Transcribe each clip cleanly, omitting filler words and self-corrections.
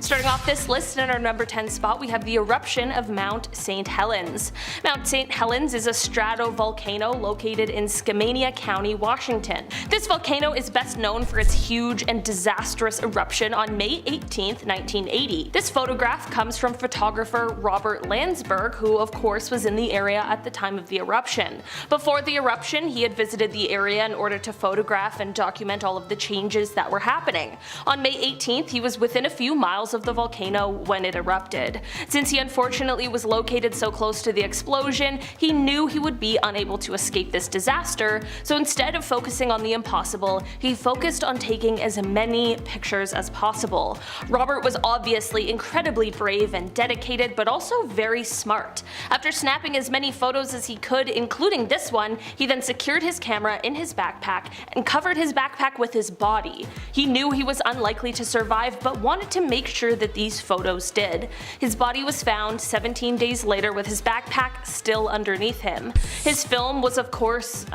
Starting off this list in our number 10 spot, we have the eruption of Mount St. Helens. Mount St. Helens is a stratovolcano located in Skamania County, Washington. This volcano is best known for its huge and disastrous eruption on May 18, 1980. This photograph comes from photographer Robert Landsberg, who of course was in the area at the time of the eruption. Before the eruption, he had visited the area in order to photograph and document all of the changes that were happening. On May 18th, he was within a few miles of the volcano when it erupted. Since he unfortunately was located so close to the explosion, he knew he would be unable to escape this disaster, so instead of focusing on the impossible, he focused on taking as many pictures as possible. Robert was obviously incredibly brave and dedicated, but also very smart. After snapping as many photos as he could, including this one, he then secured his camera in his backpack and covered his backpack with his body. He knew he was unlikely to survive, but wanted to make sure that these photos did. His body was found 17 days later with his backpack still underneath him. His film was of course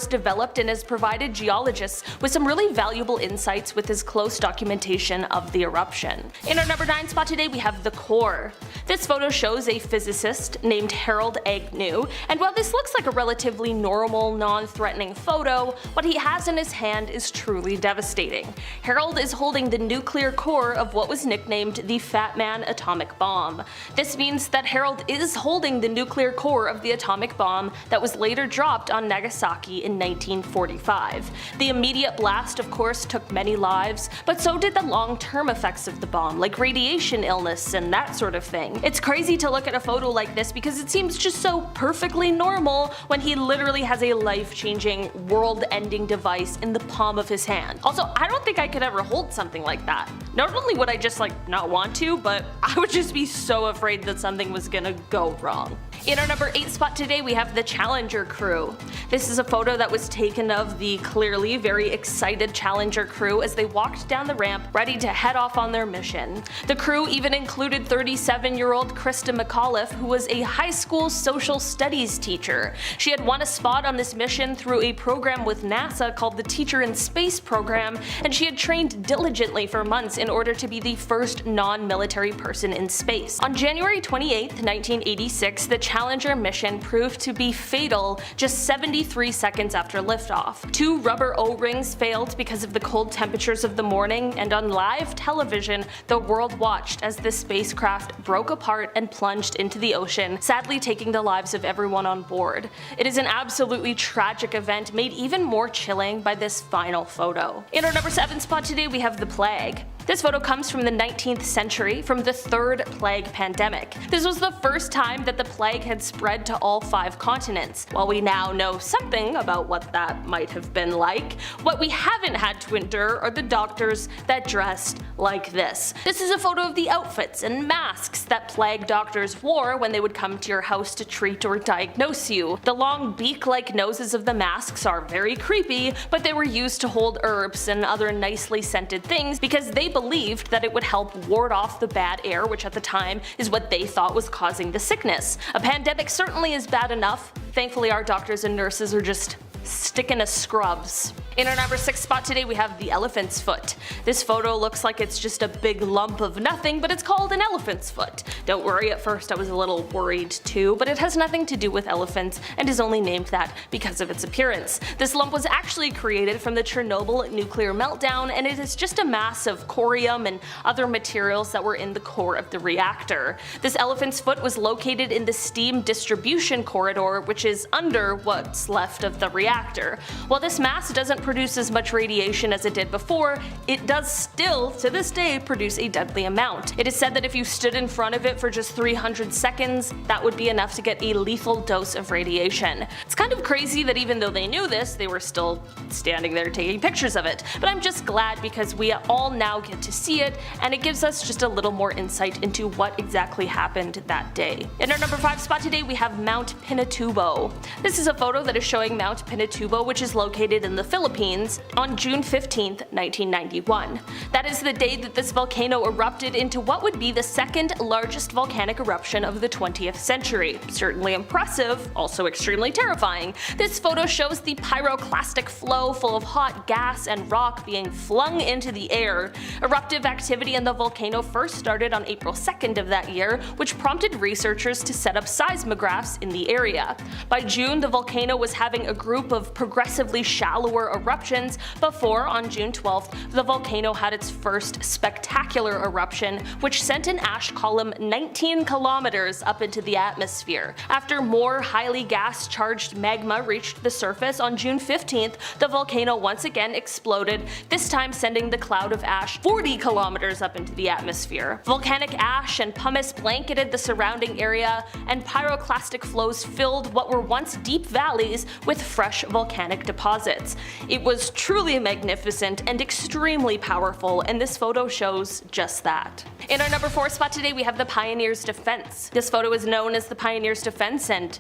developed and has provided geologists with some really valuable insights with his close documentation of the eruption. In our number 9 spot today, we have the core. This photo shows a physicist named Harold Agnew, and while this looks like a relatively normal, non-threatening photo, what he has in his hand is truly devastating. Harold is holding the nuclear core of what was nicknamed the Fat Man atomic bomb. This means that Harold is holding the nuclear core of the atomic bomb that was later dropped on Nagasaki in 1945. The immediate blast of course took many lives, but so did the long-term effects of the bomb, like radiation illness and that sort of thing. It's crazy to look at a photo like this because it seems just so perfectly normal when he literally has a life-changing, world-ending device in the palm of his hand. Also, I don't think I could ever hold something like that. Not only would I just not want to, but I would just be so afraid that something was gonna go wrong. In our number 8 spot today, we have the Challenger crew. This is a photo that was taken of the clearly very excited Challenger crew as they walked down the ramp ready to head off on their mission. The crew even included 37-year-old Krista McAuliffe, who was a high school social studies teacher. She had won a spot on this mission through a program with NASA called the Teacher in Space program, and she had trained diligently for months in order to be the first non-military person in space. On January 28, 1986, the Challenger mission proved to be fatal just 73 seconds after liftoff. 2 rubber O-rings failed because of the cold temperatures of the morning, and on live television, the world watched as the spacecraft broke apart and plunged into the ocean, sadly taking the lives of everyone on board. It is an absolutely tragic event made even more chilling by this final photo. In our number 7 spot today, we have the plague. This photo comes from the 19th century, from the third plague pandemic. This was the first time that the plague had spread to all 5 continents. While we now know something about what that might have been like, what we haven't had to endure are the doctors that dressed like this. This is a photo of the outfits and masks that plague doctors wore when they would come to your house to treat or diagnose you. The long beak-like noses of the masks are very creepy, but they were used to hold herbs and other nicely scented things because they believed that it would help ward off the bad air, which at the time is what they thought was causing the sickness. A pandemic certainly is bad enough. Thankfully our doctors and nurses are just sticking to scrubs. In our number 6 spot today, we have the elephant's foot. This photo looks like it's just a big lump of nothing, but it's called an elephant's foot. Don't worry, at first I was a little worried too, but it has nothing to do with elephants and is only named that because of its appearance. This lump was actually created from the Chernobyl nuclear meltdown, and it is just a mass of corium and other materials that were in the core of the reactor. This elephant's foot was located in the steam distribution corridor, which is under what's left of the reactor. While this mass doesn't produce as much radiation as it did before, it does still, to this day, produce a deadly amount. It is said that if you stood in front of it for just 300 seconds, that would be enough to get a lethal dose of radiation. It's kind of crazy that even though they knew this, they were still standing there taking pictures of it. But I'm just glad because we all now get to see it, and it gives us just a little more insight into what exactly happened that day. In our number 5 spot today, we have Mount Pinatubo. This is a photo that is showing Mount Pinatubo, which is located in the Philippines Philippines on June 15, 1991. That is the day that this volcano erupted into what would be the second largest volcanic eruption of the 20th century. Certainly impressive, also extremely terrifying. This photo shows the pyroclastic flow full of hot gas and rock being flung into the air. Eruptive activity in the volcano first started on April 2nd of that year, which prompted researchers to set up seismographs in the area. By June, the volcano was having a group of progressively shallower eruptions before, on June 12th, the volcano had its first spectacular eruption, which sent an ash column 19 kilometers up into the atmosphere. After more highly gas-charged magma reached the surface on June 15th, the volcano once again exploded, this time sending the cloud of ash 40 kilometers up into the atmosphere. Volcanic ash and pumice blanketed the surrounding area, and pyroclastic flows filled what were once deep valleys with fresh volcanic deposits. It was truly magnificent and extremely powerful, and this photo shows just that. In our number 4 spot today, we have the Pioneer's Defense. This photo is known as the Pioneer's Defense, and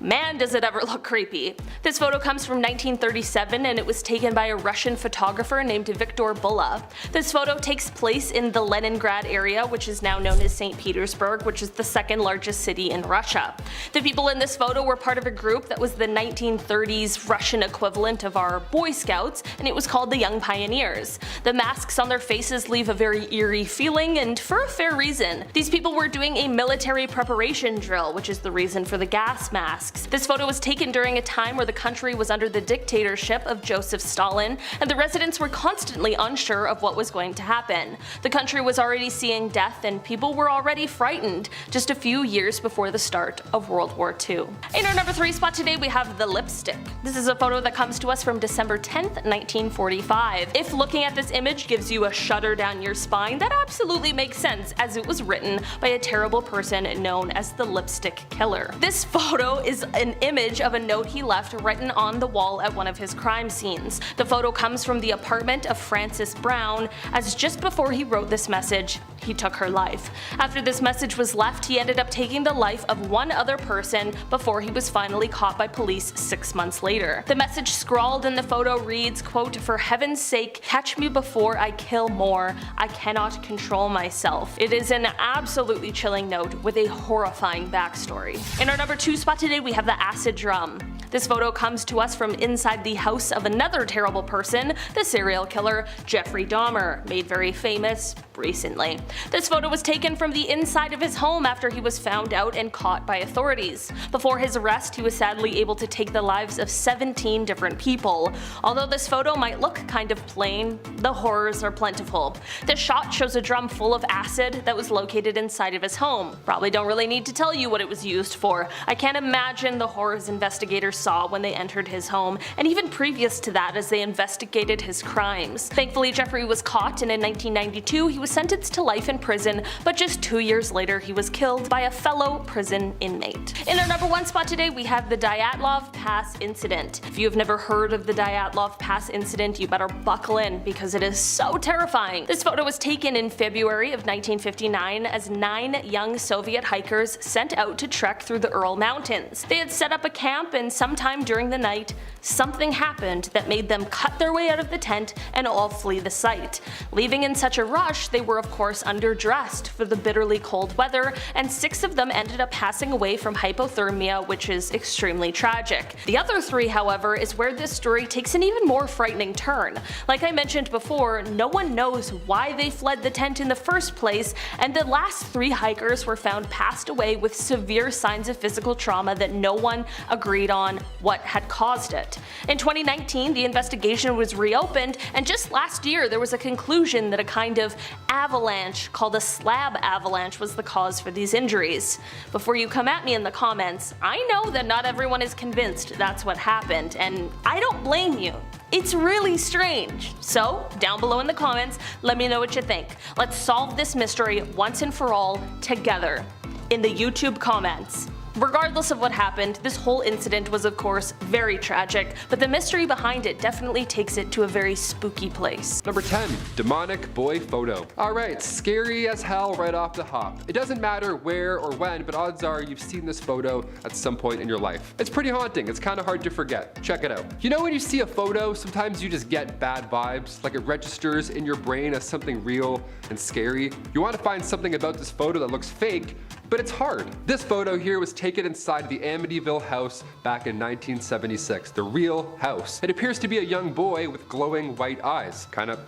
man does it ever look creepy. This photo comes from 1937 and it was taken by a Russian photographer named Viktor Bulla. This photo takes place in the Leningrad area, which is now known as St. Petersburg, which is the second largest city in Russia. The people in this photo were part of a group that was the 1930s Russian equivalent of our Boy Scouts, and it was called the Young Pioneers. The masks on their faces leave a very eerie feeling, and for a fair reason. These people were doing a military preparation drill, which is the reason for the gas masks. This photo was taken during a time where the country was under the dictatorship of Joseph Stalin, and the residents were constantly unsure of what was going to happen. The country was already seeing death and people were already frightened, just a few years before the start of World War II. In our number 3 spot today, we have the lipstick. This is a photo that comes to us from December 10th, 1945. If looking at this image gives you a shudder down your spine, that absolutely makes sense, as it was written by a terrible person known as the Lipstick Killer. This photo is an image of a note he left written on the wall at one of his crime scenes. The photo comes from the apartment of Frances Brown, as just before he wrote this message, he took her life. After this message was left, he ended up taking the life of one other person before he was finally caught by police 6 months later. The message scrawled in the photo reads, quote, "For heaven's sake, catch me before I kill more. I cannot control myself." It is an absolutely chilling note with a horrifying backstory. In our number 2 spot today, we have the acid drum. This photo comes to us from inside the house of another terrible person, the serial killer Jeffrey Dahmer, made very famous recently. This photo was taken from the inside of his home after he was found out and caught by authorities. Before his arrest, he was sadly able to take the lives of 17 different people. Although this photo might look kind of plain, the horrors are plentiful. This shot shows a drum full of acid that was located inside of his home. Probably don't really need to tell you what it was used for. I can't imagine the horrors investigators saw when they entered his home, and even previous to that as they investigated his crimes. Thankfully, Jeffrey was caught, and in 1992 he was sentenced to life in prison, but just 2 years later he was killed by a fellow prison inmate. In our number 1 spot today, we have the Dyatlov Pass incident. If you have never heard of the Dyatlov Pass incident, you better buckle in because it is so terrifying. This photo was taken in February of 1959 as 9 young Soviet hikers sent out to trek through the Ural Mountains. They had set up a camp, and sometime during the night, something happened that made them cut their way out of the tent and all flee the site. Leaving in such a rush, they were of course underdressed for the bitterly cold weather, and 6 of them ended up passing away from hypothermia, which is extremely tragic. The other 3, however, is where this story takes an even more frightening turn. Like I mentioned before, no one knows why they fled the tent in the first place, and the last 3 hikers were found passed away with severe signs of physical trauma that no one agreed on what had caused it. In 2019, the investigation was reopened, and just last year there was a conclusion that a kind of avalanche called a slab avalanche was the cause for these injuries. Before you come at me in the comments, I know that not everyone is convinced that's what happened, and I don't blame you. It's really strange. So, down below in the comments, let me know what you think. Let's solve this mystery once and for all together in the YouTube comments. Regardless of what happened, this whole incident was of course very tragic, but the mystery behind it definitely takes it to a very spooky place. Number 10. Demonic boy photo. Alright, scary as hell right off the hop. It doesn't matter where or when, but odds are you've seen this photo at some point in your life. It's pretty haunting, it's kind of hard to forget. Check it out. You know when you see a photo, sometimes you just get bad vibes, like it registers in your brain as something real and scary. You want to find something about this photo that looks fake, but it's hard. This photo here was taken inside the Amityville house back in 1976, the real house. It appears to be a young boy with glowing white eyes. Kind of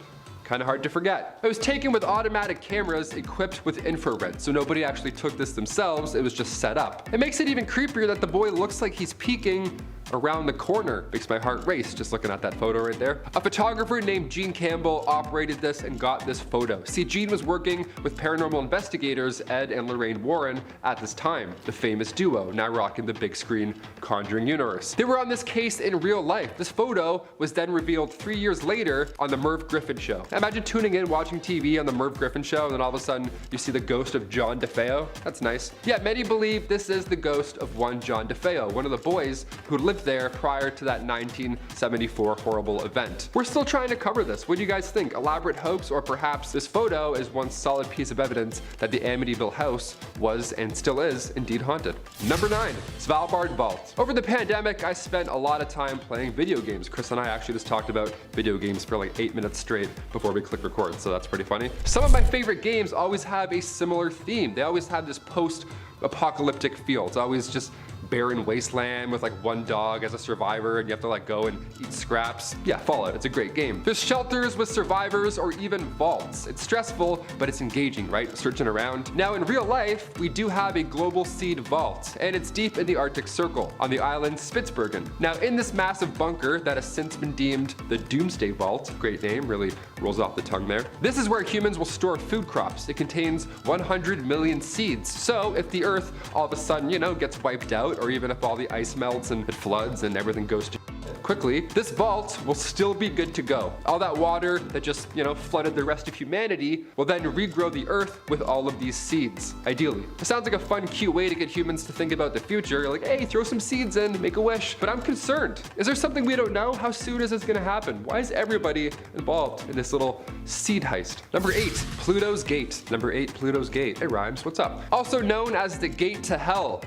hard to forget. It was taken with automatic cameras equipped with infrared, so nobody actually took this themselves, it was just set up. It makes it even creepier that the boy looks like he's peeking around the corner. Makes my heart race just looking at that photo right there. A photographer named Gene Campbell operated this and got this photo. See, Gene was working with paranormal investigators Ed and Lorraine Warren at this time, the famous duo, now rocking the big screen Conjuring universe. They were on this case in real life. This photo was then revealed 3 years later on the Merv Griffin Show. Imagine tuning in, watching TV on the Merv Griffin Show, and then all of a sudden you see the ghost of John DeFeo. That's nice. Yeah, many believe this is the ghost of one John DeFeo, one of the boys who lived there prior to that 1974 horrible event. We're still trying to cover this. What do you guys think? Elaborate hoax, or perhaps this photo is one solid piece of evidence that the Amityville house was and still is indeed haunted? Number 9. Svalbard Vault. Over the pandemic, I spent a lot of time playing video games. Chris and I actually just talked about video games for like 8 minutes straight before we click record, so that's pretty funny. Some of my favorite games always have a similar theme. They always have this post-apocalyptic feel. It's always just barren wasteland with like one dog as a survivor and you have to like go and eat scraps. Yeah, Fallout, it's a great game. There's shelters with survivors or even vaults. It's stressful, but it's engaging, right? Searching around. Now in real life, we do have a global seed vault, and it's deep in the Arctic Circle on the island Spitsbergen. Now in this massive bunker that has since been deemed the Doomsday Vault, great name, really rolls off the tongue there. This is where humans will store food crops. It contains 100 million seeds. So if the earth all of a sudden, gets wiped out, or even if all the ice melts and it floods and everything goes to quickly, this vault will still be good to go. All that water that just, flooded the rest of humanity will then regrow the earth with all of these seeds, ideally. It sounds like a fun, cute way to get humans to think about the future. You're like, hey, throw some seeds in, make a wish. But I'm concerned. Is there something we don't know? How soon is this gonna happen? Why is everybody involved in this little seed heist? Number 8, Pluto's Gate. Number 8, Pluto's Gate. It rhymes, what's up? Also known as the Gate to Hell.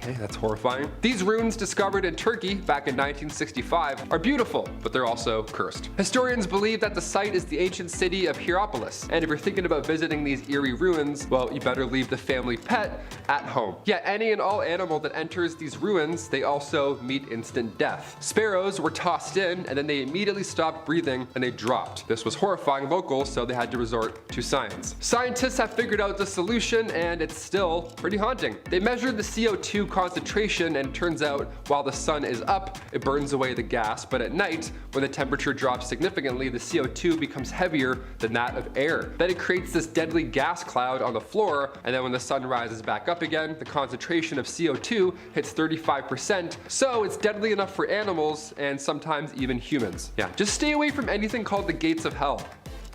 Okay, that's horrifying. These ruins discovered in Turkey back in 1965 are beautiful, but they're also cursed. Historians believe that the site is the ancient city of Hierapolis, and if you're thinking about visiting these eerie ruins, well, you better leave the family pet at home. Yeah, any and all animal that enters these ruins, they also meet instant death. Sparrows were tossed in, and then they immediately stopped breathing and they dropped. This was horrifying locals, so they had to resort to science. Scientists have figured out the solution, and it's still pretty haunting. They measured the CO2 concentration, and it turns out while the sun is up, it burns away the gas, but at night, when the temperature drops significantly, the CO2 becomes heavier than that of air. Then it creates this deadly gas cloud on the floor, and then when the sun rises back up again, the concentration of CO2 hits 35%, so it's deadly enough for animals and sometimes even humans. Yeah, just stay away from anything called the Gates of Hell.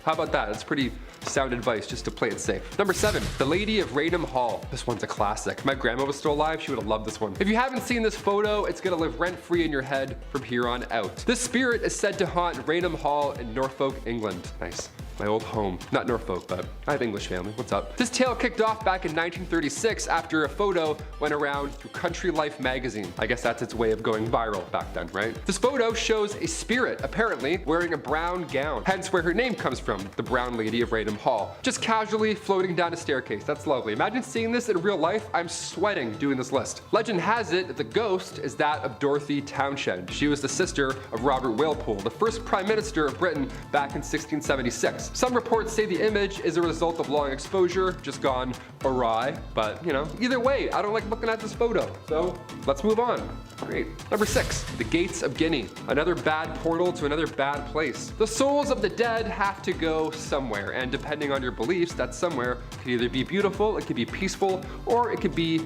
How about that? That's pretty sound advice just to play it safe. Number 7, The Lady of Raynham Hall. This one's a classic. If my grandma was still alive, she would have loved this one. If you haven't seen this photo, it's gonna live rent-free in your head from here on out. This spirit is said to haunt Raynham Hall in Norfolk, England. Nice. My old home. Not Norfolk, but I have English family. What's up? This tale kicked off back in 1936 after a photo went around through Country Life magazine. I guess that's its way of going viral back then, right? This photo shows a spirit, apparently, wearing a brown gown, hence where her name comes from, the Brown Lady of Raynham Hall. Just casually floating down a staircase. That's lovely. Imagine seeing this in real life. I'm sweating doing this list. Legend has it that the ghost is that of Dorothy Townshend. She was the sister of Robert Walpole, the first Prime Minister of Britain back in 1676. Some reports say the image is a result of long exposure, just gone awry, but either way, I don't like looking at this photo, so let's move on. Great. Number 6, The Gates of Guinea. Another bad portal to another bad place. The souls of the dead have to go somewhere, and depending on your beliefs, that somewhere could either be beautiful, it could be peaceful, or it could be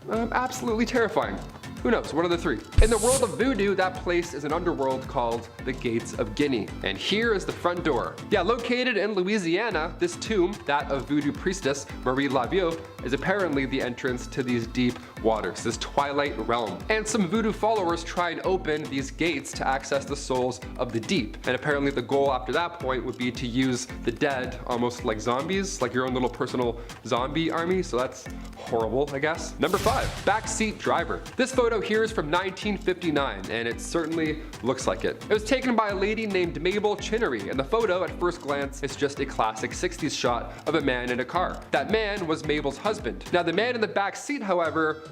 absolutely terrifying. Who knows? One of the three. In the world of voodoo, that place is an underworld called the Gates of Guinea. And here is the front door. Yeah, located in Louisiana, this tomb, that of voodoo priestess Marie Laveau, is apparently the entrance to these deep waters, this twilight realm. And some voodoo followers try and open these gates to access the souls of the deep. And apparently the goal after that point would be to use the dead almost like zombies, like your own little personal zombie army. So that's horrible, I guess. Number 5, backseat driver. This photo here is from 1959, and it certainly looks like it. It was taken by a lady named Mabel Chinnery, and the photo at first glance is just a classic 60s shot of a man in a car. That man was Mabel's husband. Now the man in the back seat, however,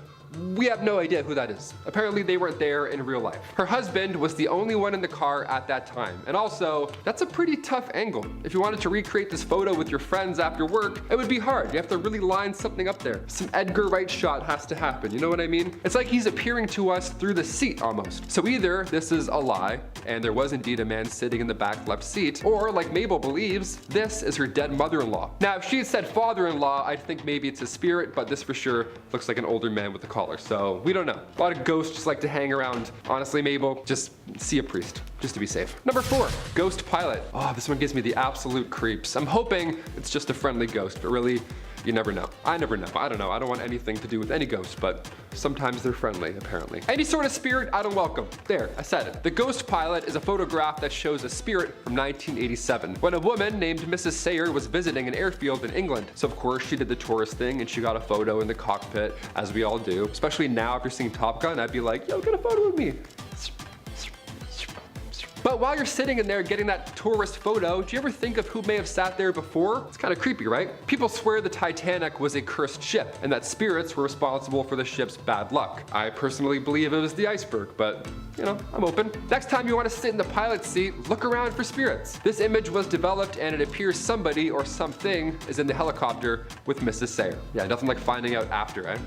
we have no idea who that is. Apparently they weren't there in real life. Her husband was the only one in the car at that time. And also, that's a pretty tough angle. If you wanted to recreate this photo with your friends after work, it would be hard. You have to really line something up there. Some Edgar Wright shot has to happen, you know what I mean? It's like he's appearing to us through the seat almost. So either this is a lie, and there was indeed a man sitting in the back left seat, or like Mabel believes, this is her dead mother-in-law. Now, if she had said father-in-law, I'd think maybe it's a spirit, but this for sure looks like an older man with a collar. So we don't know. A lot of ghosts just like to hang around. Honestly, Mabel, just see a priest, just to be safe. Number 4, ghost pilot. Oh, this one gives me the absolute creeps. I'm hoping it's just a friendly ghost, but really, you never know. I never know. I don't know. I don't want anything to do with any ghost, but sometimes they're friendly, apparently. Any sort of spirit, I don't welcome. There, I said it. The ghost pilot is a photograph that shows a spirit from 1987, when a woman named Mrs. Sayer was visiting an airfield in England. So of course she did the tourist thing and she got a photo in the cockpit, as we all do. Especially now after seeing Top Gun, I'd be like, yo, get a photo with me. But while you're sitting in there getting that tourist photo, do you ever think of who may have sat there before? It's kind of creepy, right? People swear the Titanic was a cursed ship and that spirits were responsible for the ship's bad luck. I personally believe it was the iceberg, but you know, I'm open. Next time you want to sit in the pilot's seat, look around for spirits. This image was developed and it appears somebody or something is in the helicopter with Mrs. Sayer. Yeah, nothing like finding out after, eh?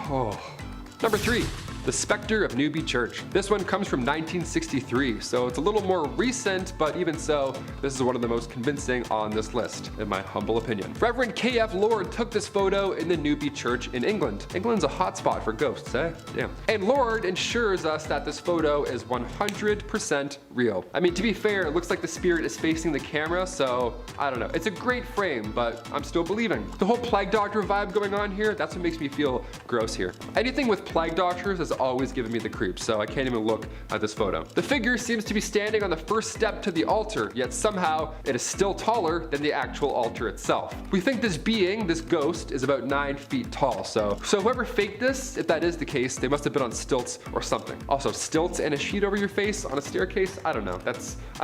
Oh. Number 3. The Spectre of Newby Church. This one comes from 1963, so it's a little more recent, but even so, this is one of the most convincing on this list, in my humble opinion. Reverend K.F. Lord took this photo in the Newby Church in England. England's a hotspot for ghosts, eh? Damn. And Lord ensures us that this photo is 100% real. I mean, to be fair, it looks like the spirit is facing the camera, so I don't know. It's a great frame, but I'm still believing. The whole Plague Doctor vibe going on here, that's what makes me feel gross here. Anything with Plague Doctors is always given me the creeps, so I can't even look at this photo. The figure seems to be standing on the first step to the altar, yet somehow it is still taller than the actual altar itself. We think this being, this ghost, is about 9 feet tall, so whoever faked this, if that is the case, they must have been on stilts or something. Also, stilts and a sheet over your face on a staircase? I don't know. I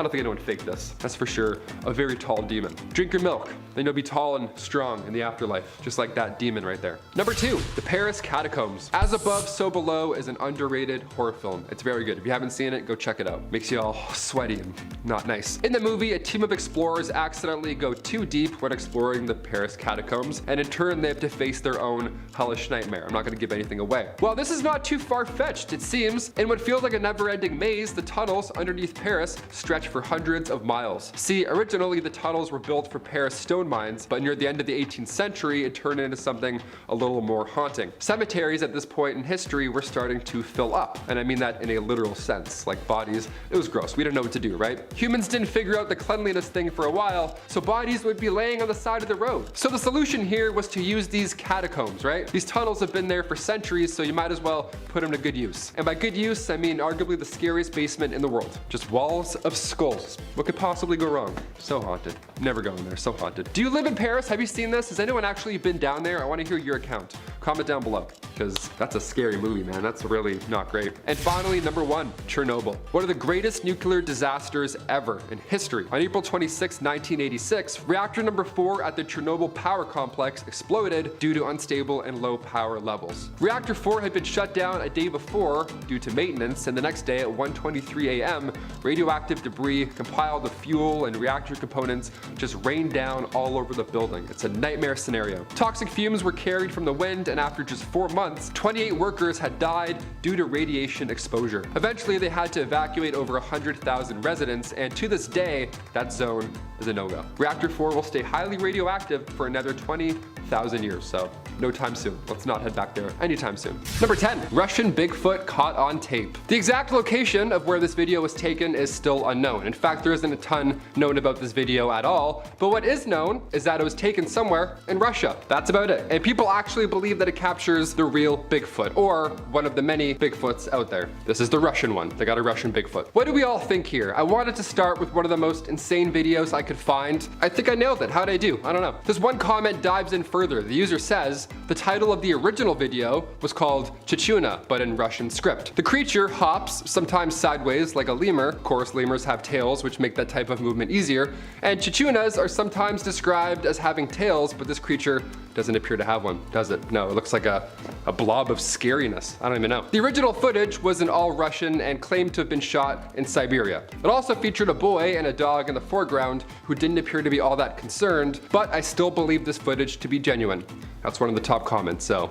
don't think anyone faked this. That's for sure a very tall demon. Drink your milk, then you'll be tall and strong in the afterlife, just like that demon right there. Number 2, the Paris Catacombs. As above, so below is an underrated horror film. It's very good. If you haven't seen it, go check it out. Makes you all sweaty and not nice. In the movie, a team of explorers accidentally go too deep when exploring the Paris Catacombs, and in turn they have to face their own hellish nightmare. I'm not going to give anything away. Well, this is not too far-fetched, it seems. In what feels like a never-ending maze, the tunnels underneath Paris stretch for hundreds of miles. See, originally the tunnels were built for Paris stone mines, but near the end of the 18th century, it turned into something a little more haunting. Cemeteries at this point in history were starting to fill up, and I mean that in a literal sense, like bodies. It was gross. We didn't know what to do, right? Humans didn't figure out the cleanliness thing for a while, so bodies would be laying on the side of the road. So the solution here was to use these catacombs, right? These tunnels have been there for centuries, so you might as well put them to good use. And by good use, I mean arguably the scariest basement in the world. Just walls of skulls. What could possibly go wrong? So haunted. Never go in there. So haunted. Do you live in Paris? Have you seen this? Has anyone actually been down there? I want to hear your account. Comment down below, because that's a scary movie, man. That's really not great. And finally, number 1, Chernobyl. One of the greatest nuclear disasters ever in history. On April 26, 1986, reactor number 4 at the Chernobyl power complex exploded due to unstable and low power levels. Reactor 4 had been shut down a day before due to maintenance, and the next day at 1:23 a.m., radioactive debris compiled with fuel and reactor major components just rain down all over the building. It's a nightmare scenario. Toxic fumes were carried from the wind, and after just 4 months, 28 workers had died due to radiation exposure. Eventually, they had to evacuate over 100,000 residents, and to this day, that zone is a no-go. Reactor 4 will stay highly radioactive for another 20,000 years, so no time soon. Let's not head back there anytime soon. Number 10, Russian Bigfoot caught on tape. The exact location of where this video was taken is still unknown. In fact, there isn't a ton known about this video at all, but what is known is that it was taken somewhere in Russia. That's about it. And people actually believe that it captures the real Bigfoot, or one of the many Bigfoots out there. This is the Russian one. They got a Russian Bigfoot. What do we all think here? I wanted to start with one of the most insane videos I could find. I think I nailed it. How'd I do? I don't know. This one comment dives in further. The user says, the title of the original video was called Chichuna, but in Russian script. The creature hops, sometimes sideways like a lemur. Of course, lemurs have tails, which make that type of movement easier. And chichunas are sometimes described as having tails, but this creature doesn't appear to have one, does it? No, it looks like a blob of scariness. I don't even know. The original footage was in all Russian and claimed to have been shot in Siberia. It also featured a boy and a dog in the foreground who didn't appear to be all that concerned, but I still believe this footage to be genuine. That's one of the top comments, so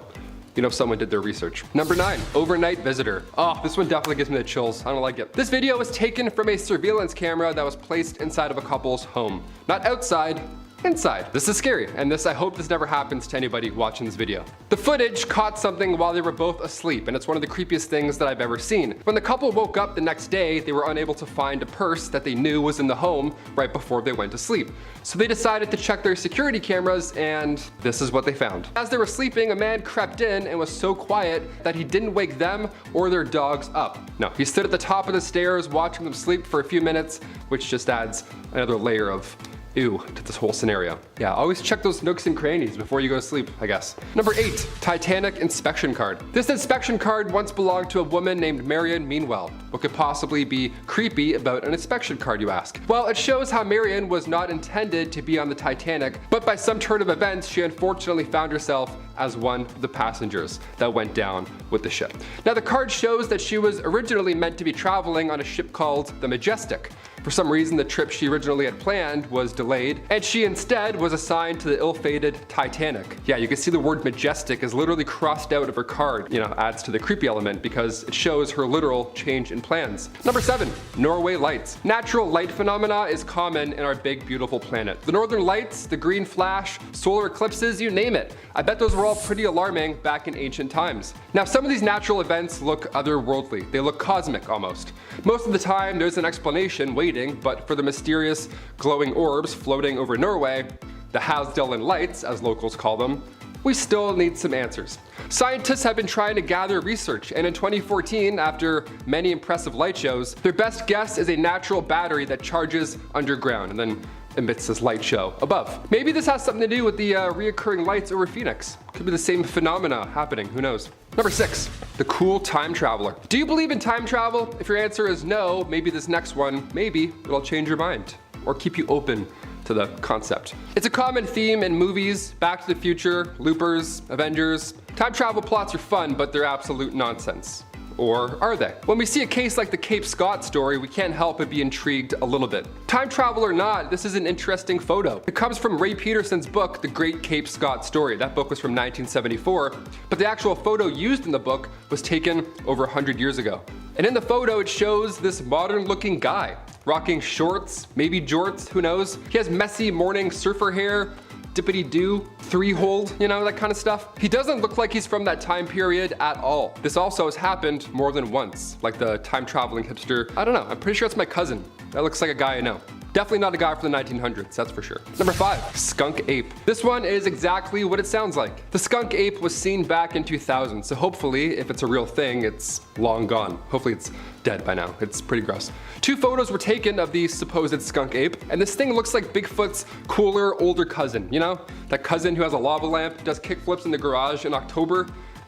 you know someone did their research. Number 9, overnight visitor. Oh, this one definitely gives me the chills. I don't like it. This video was taken from a surveillance camera that was placed inside of a couple's home. Not outside, inside. This is scary, and I hope this never happens to anybody watching this video. The footage caught something while they were both asleep, and it's one of the creepiest things that I've ever seen. When the couple woke up the next day, they were unable to find a purse that they knew was in the home right before they went to sleep. So they decided to check their security cameras, and this is what they found. As they were sleeping, a man crept in and was so quiet that he didn't wake them or their dogs up. No, he stood at the top of the stairs watching them sleep for a few minutes, which just adds another layer of ew to this whole scenario. Yeah, always check those nooks and crannies before you go to sleep, I guess. Number 8, Titanic inspection card. This inspection card once belonged to a woman named Marion Meanwell. What could possibly be creepy about an inspection card, you ask? Well, it shows how Marion was not intended to be on the Titanic, but by some turn of events, she unfortunately found herself as one of the passengers that went down with the ship. Now, the card shows that she was originally meant to be traveling on a ship called the Majestic. For some reason, the trip she originally had planned was delayed, and she instead was assigned to the ill-fated Titanic. Yeah, you can see the word Majestic is literally crossed out of her card. You know, adds to the creepy element because it shows her literal change in plans. Number 7, Norway lights. Natural light phenomena is common in our big, beautiful planet. The northern lights, the green flash, solar eclipses, you name it. I bet those were all pretty alarming back in ancient times. Now, some of these natural events look otherworldly. They look cosmic almost. Most of the time, there's an explanation waiting, but for the mysterious glowing orbs floating over Norway, the Halsdalen lights, as locals call them, we still need some answers. Scientists have been trying to gather research, and in 2014, after many impressive light shows, their best guess is a natural battery that charges underground and then emits this light show above. Maybe this has something to do with the reoccurring lights over Phoenix. Could be the same phenomena happening, who knows? Number 6, the cool time traveler. Do you believe in time travel? If your answer is no, maybe this next one, maybe it'll change your mind or keep you open to the concept. It's a common theme in movies, Back to the Future, Loopers, Avengers. Time travel plots are fun, but they're absolute nonsense. Or are they? When we see a case like the Cape Scott story, we can't help but be intrigued a little bit. Time travel or not, this is an interesting photo. It comes from Ray Peterson's book, The Great Cape Scott Story. That book was from 1974, but the actual photo used in the book was taken over 100 years ago. And in the photo, it shows this modern-looking guy, rocking shorts, maybe jorts, who knows? He has messy morning surfer hair, dippity-doo, three-hold, you know, that kind of stuff. He doesn't look like he's from that time period at all. This also has happened more than once, like the time-traveling hipster. I don't know, I'm pretty sure it's my cousin. That looks like a guy I know. Definitely not a guy from the 1900s, that's for sure. Number 5, Skunk Ape. This one is exactly what it sounds like. The Skunk Ape was seen back in 2000, so hopefully, if it's a real thing, it's long gone. Hopefully it's dead by now. It's pretty gross. 2 photos were taken of the supposed skunk ape, and this thing looks like Bigfoot's cooler, older cousin, you know? That cousin who has a lava lamp, does kickflips in the garage in October.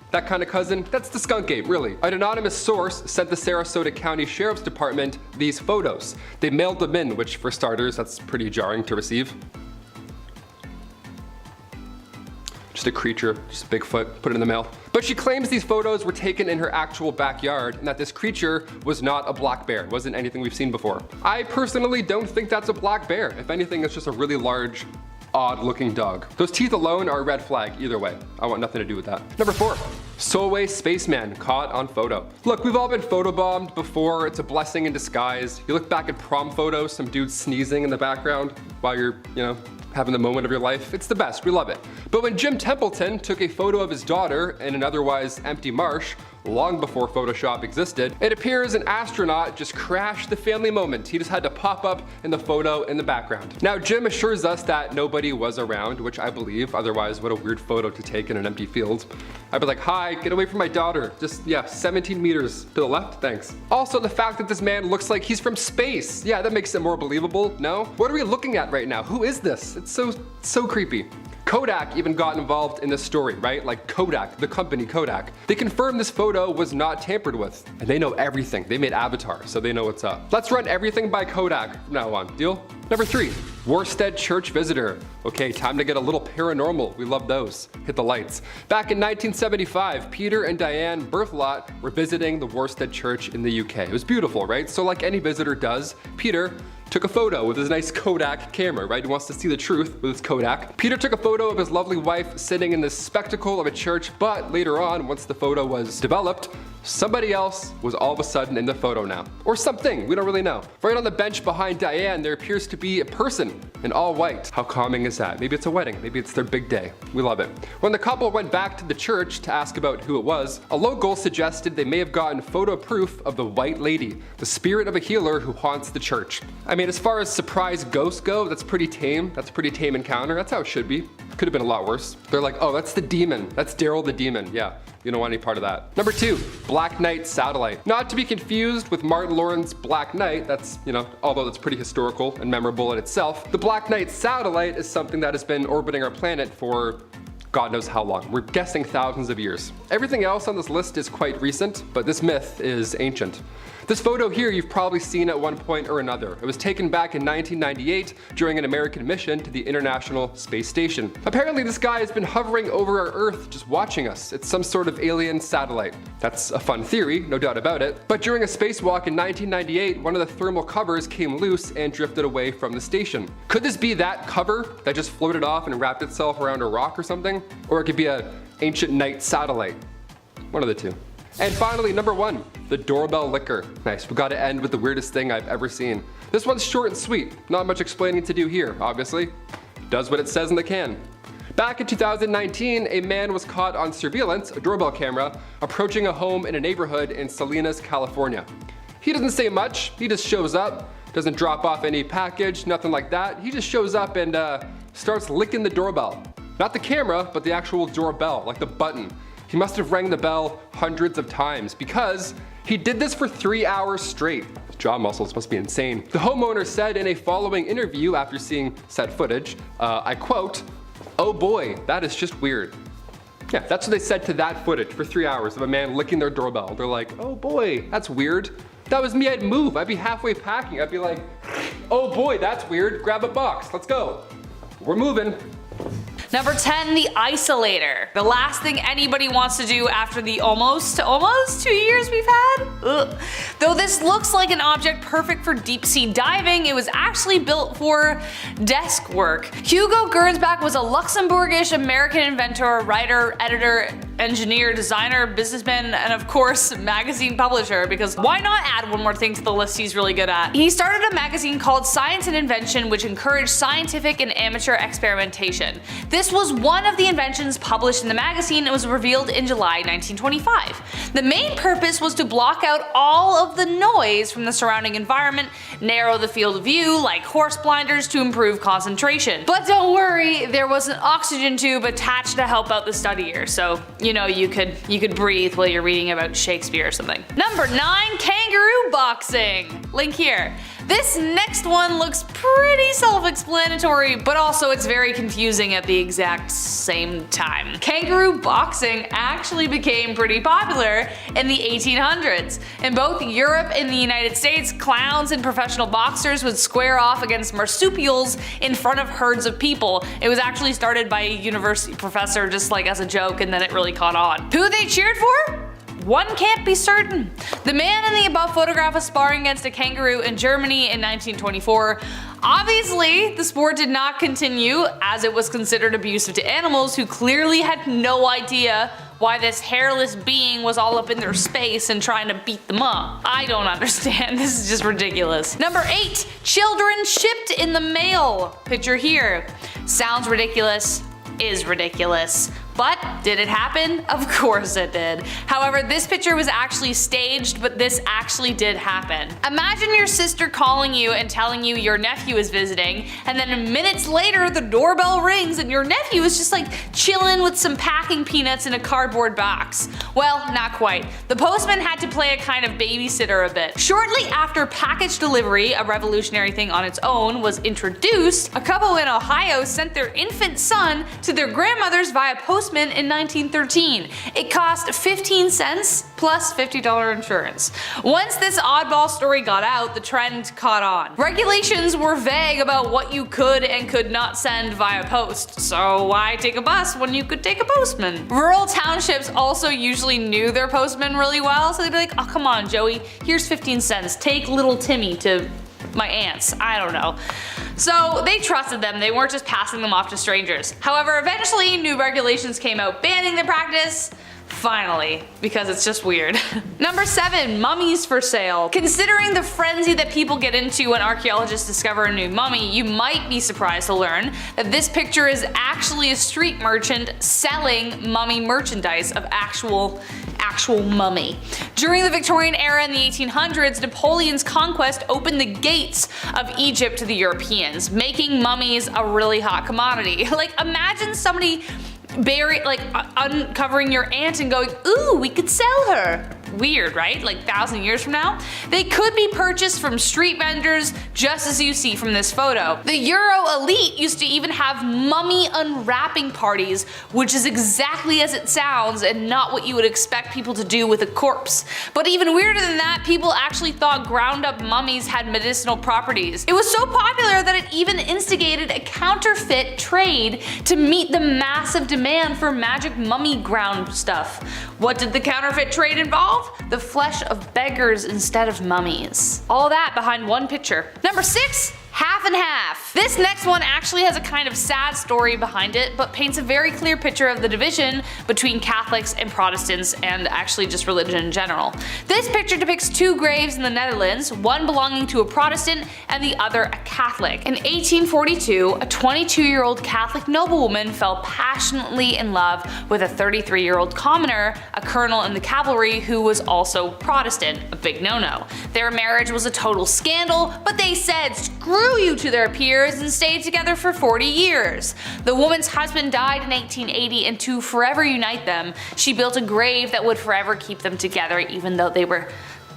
That kind of cousin, that's the skunk ape, really. An anonymous source sent the Sarasota County Sheriff's Department these photos. They mailed them in, which for starters, that's pretty jarring to receive. Just Just a creature, just Bigfoot, put it in the mail. But she claims these photos were taken in her actual backyard and that this creature was not a black bear. It wasn't anything we've seen before. I personally don't think that's a black bear. If anything, it's just a really large, odd looking dog. Those teeth alone are a red flag either way. I want nothing to do with that. Number 4, Solway Spaceman caught on photo. Look, we've all been photobombed before. It's a blessing in disguise. You look back at prom photos, some dude sneezing in the background while you're, having the moment of your life. It's the best, we love it. But when Jim Templeton took a photo of his daughter in an otherwise empty marsh, long before Photoshop existed, it appears an astronaut just crashed the family moment. He just had to pop up in the photo in the background. Now Jim assures us that nobody was around, which I believe, otherwise what a weird photo to take in an empty field. I'd be like, hi, get away from my daughter. Just, 17 meters to the left, thanks. Also, the fact that this man looks like he's from space. Yeah, that makes it more believable, no? What are we looking at right now? Who is this? It's so creepy. Kodak even got involved in this story, right? Like Kodak, the company Kodak. They confirmed this photo was not tampered with, and they know everything. They made Avatar, so they know what's up. Let's run everything by Kodak from now on, deal? Number 3, Worstead Church visitor. Okay, time to get a little paranormal. We love those. Hit the lights. Back in 1975, Peter and Diane Berthelot were visiting the Worstead Church in the UK. It was beautiful, right? So like any visitor does, Peter took a photo with his nice Kodak camera, right? He wants to see the truth with his Kodak. Peter took a photo of his lovely wife sitting in this spectacle of a church, but later on, once the photo was developed, somebody else was all of a sudden in the photo now. Or something, we don't really know. Right on the bench behind Diane, there appears to be a person in all white. How calming is that? Maybe it's a wedding, maybe it's their big day. We love it. When the couple went back to the church to ask about who it was, a local suggested they may have gotten photo proof of the White Lady, the spirit of a healer who haunts the church. I mean, as far as surprise ghosts go, that's pretty tame. That's a pretty tame encounter. That's how it should be. Could have been a lot worse. They're like, oh, that's the demon. That's Daryl the demon. Yeah, you don't want any part of that. Number 2, Black Knight satellite. Not to be confused with Martin Lawrence's Black Knight. That's, although that's pretty historical and memorable in itself. The Black Knight satellite is something that has been orbiting our planet for God knows how long. We're guessing thousands of years. Everything else on this list is quite recent, but this myth is ancient. This photo here you've probably seen at one point or another. It was taken back in 1998 during an American mission to the International Space Station. Apparently this guy has been hovering over our Earth just watching us. It's some sort of alien satellite. That's a fun theory, no doubt about it. But during a spacewalk in 1998, one of the thermal covers came loose and drifted away from the station. Could this be that cover that just floated off and wrapped itself around a rock or something? Or it could be an ancient night satellite. One of the two. And finally, number 1, the Doorbell liquor. Nice, we gotta end with the weirdest thing I've ever seen. This one's short and sweet. Not much explaining to do here, obviously. Does what it says in the can. Back in 2019, a man was caught on surveillance, a doorbell camera, approaching a home in a neighborhood in Salinas, California. He doesn't say much, he just shows up, doesn't drop off any package, nothing like that. He just shows up and starts licking the doorbell. Not the camera, but the actual doorbell, like the button. He must have rang the bell hundreds of times because he did this for 3 hours straight. His jaw muscles must be insane. The homeowner said in a following interview after seeing said footage, I quote, "Oh boy, that is just weird." Yeah, that's what they said to that footage for 3 hours of a man licking their doorbell. They're like, oh boy, that's weird. If that was me, I'd move. I'd be halfway packing. I'd be like, oh boy, that's weird. Grab a box, let's go. We're moving. Number 10, the Isolator. The last thing anybody wants to do after the almost 2 years we've had. Ugh. Though this looks like an object perfect for deep sea diving, it was actually built for desk work. Hugo Gernsback was a Luxembourgish American inventor, writer, editor, engineer, designer, businessman, and of course magazine publisher, because why not add one more thing to the list he's really good at. He started a magazine called Science and Invention, which encouraged scientific and amateur experimentation. This was one of the inventions published in the magazine and was revealed in July 1925. The main purpose was to block out all of the noise from the surrounding environment, narrow the field of view like horse blinders to improve concentration. But don't worry, there was an oxygen tube attached to help out the studier, so you could breathe while you're reading about Shakespeare or something. Number 9, kangaroo boxing. Link here. This next one looks pretty self-explanatory, but also it's very confusing at the exact same time. Kangaroo boxing actually became pretty popular in the 1800s. In both Europe and the United States, clowns and professional boxers would square off against marsupials in front of herds of people. It was actually started by a university professor just like as a joke, and then it really caught on. Who they cheered for? One can't be certain. The man in the above photograph was sparring against a kangaroo in Germany in 1924. Obviously, the sport did not continue as it was considered abusive to animals who clearly had no idea why this hairless being was all up in their space and trying to beat them up. I don't understand. This is just ridiculous. Number 8. Children shipped in the mail. Picture here. Sounds ridiculous. Is ridiculous. But did it happen? Of course it did. However, this picture was actually staged, but this actually did happen. Imagine your sister calling you and telling you your nephew is visiting, and then minutes later the doorbell rings and your nephew is just like chilling with some packing peanuts in a cardboard box. Well, not quite. The postman had to play a kind of babysitter a bit. Shortly after package delivery, a revolutionary thing on its own, was introduced, a couple in Ohio sent their infant son to their grandmother's via postman in 1913. It cost 15 cents plus $50 insurance. Once this oddball story got out, the trend caught on. Regulations were vague about what you could and could not send via post, so why take a bus when you could take a postman? Rural townships also usually knew their postmen really well, so they'd be like, oh come on Joey, here's 15 cents, take little Timmy to my aunt's, I don't know. So they trusted them, they weren't just passing them off to strangers. However, eventually new regulations came out banning the practice. Finally, because it's just weird. Number 7, mummies for sale. Considering the frenzy that people get into when archaeologists discover a new mummy, you might be surprised to learn that this picture is actually a street merchant selling mummy merchandise of actual mummy. During the Victorian era in the 1800s, Napoleon's conquest opened the gates of Egypt to the Europeans, making mummies a really hot commodity. Like imagine somebody uncovering your aunt and going, ooh, we could sell her. Weird, right? Like 1,000 years from now? They could be purchased from street vendors, just as you see from this photo. The Euro elite used to even have mummy unwrapping parties, which is exactly as it sounds and not what you would expect people to do with a corpse. But even weirder than that, people actually thought ground up mummies had medicinal properties. It was so popular that it even instigated a counterfeit trade to meet the massive demand for magic mummy ground stuff. What did the counterfeit trade involve? The flesh of beggars instead of mummies. All that behind one picture. Number 6, half and half. This next one actually has a kind of sad story behind it, but paints a very clear picture of the division between Catholics and Protestants and actually just religion in general. This picture depicts 2 graves in the Netherlands, one belonging to a Protestant and the other a Catholic. In 1842, a 22-year-old Catholic noblewoman fell passionately in love with a 33-year-old commoner, a colonel in the cavalry who was also Protestant, a big no-no. Their marriage was a total scandal, but they said screw you to their peers and stayed together for 40 years. The woman's husband died in 1880, and to forever unite them, she built a grave that would forever keep them together even though they were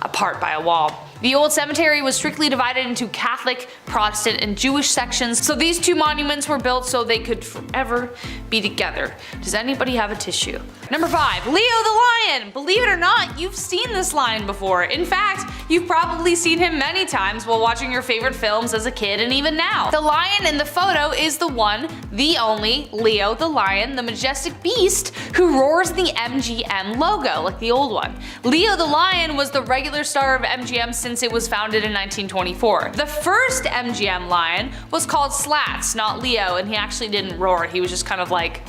apart by a wall. The old cemetery was strictly divided into Catholic, Protestant, and Jewish sections, so these 2 monuments were built so they could forever be together. Does anybody have a tissue? Number 5, Leo the Lion! Believe it or not, you've seen this lion before. In fact, you've probably seen him many times while watching your favorite films as a kid and even now. The lion in the photo is the one, the only, Leo the Lion, the majestic beast who roars the MGM logo, like the old one. Leo the Lion was the regular star of MGM since it was founded in 1924. The first MGM lion was called Slats, not Leo, and he actually didn't roar, he was just kind of like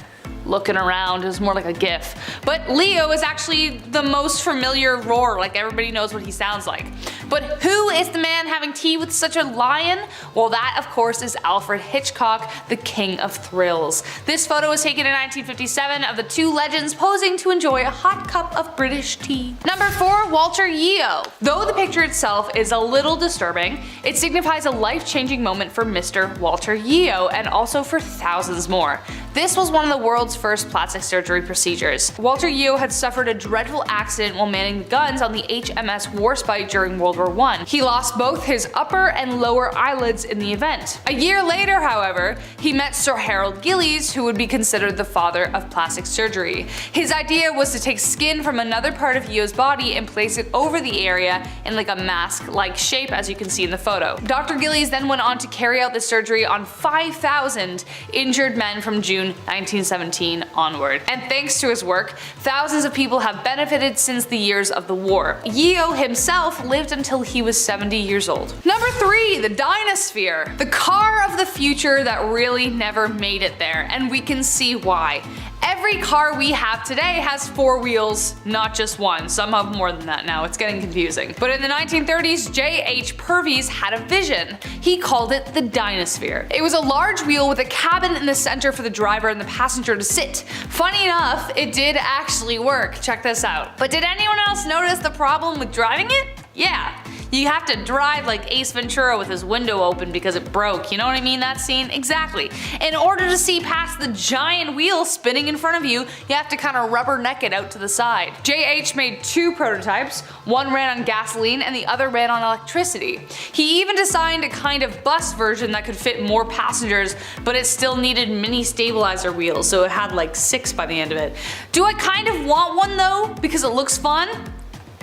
looking around. It was more like a gif. But Leo is actually the most familiar roar, like everybody knows what he sounds like. But who is the man having tea with such a lion? Well, that of course is Alfred Hitchcock, the king of thrills. This photo was taken in 1957 of the 2 legends posing to enjoy a hot cup of British tea. Number 4, Walter Yeo. Though the picture itself is a little disturbing, it signifies a life-changing moment for Mr. Walter Yeo and also for thousands more. This was one of the world's first plastic surgery procedures. Walter Yeo had suffered a dreadful accident while manning the guns on the HMS Warspite during World War I. He lost both his upper and lower eyelids in the event. A year later, however, he met Sir Harold Gillies, who would be considered the father of plastic surgery. His idea was to take skin from another part of Yeo's body and place it over the area in like a mask-like shape, as you can see in the photo. Dr. Gillies then went on to carry out the surgery on 5,000 injured men from June 1917 onward. And thanks to his work, thousands of people have benefited since the years of the war. Yeo himself lived until he was 70 years old. Number 3, the Dynasphere. The car of the future that really never made it there, and we can see why. Every car we have today has 4 wheels, not just one. Some have more than that now, it's getting confusing. But in the 1930s, J.H. Purvis had a vision. He called it the Dynasphere. It was a large wheel with a cabin in the center for the driver and the passenger to sit. Funny enough, it did actually work. Check this out. But did anyone else notice the problem with driving it? Yeah. You have to drive like Ace Ventura with his window open because it broke, you know what I mean, that scene? Exactly. In order to see past the giant wheel spinning in front of you, you have to kind of rubberneck it out to the side. JH made 2 prototypes, one ran on gasoline and the other ran on electricity. He even designed a kind of bus version that could fit more passengers, but it still needed mini stabilizer wheels, so it had like 6 by the end of it. Do I kind of want one though, because it looks fun?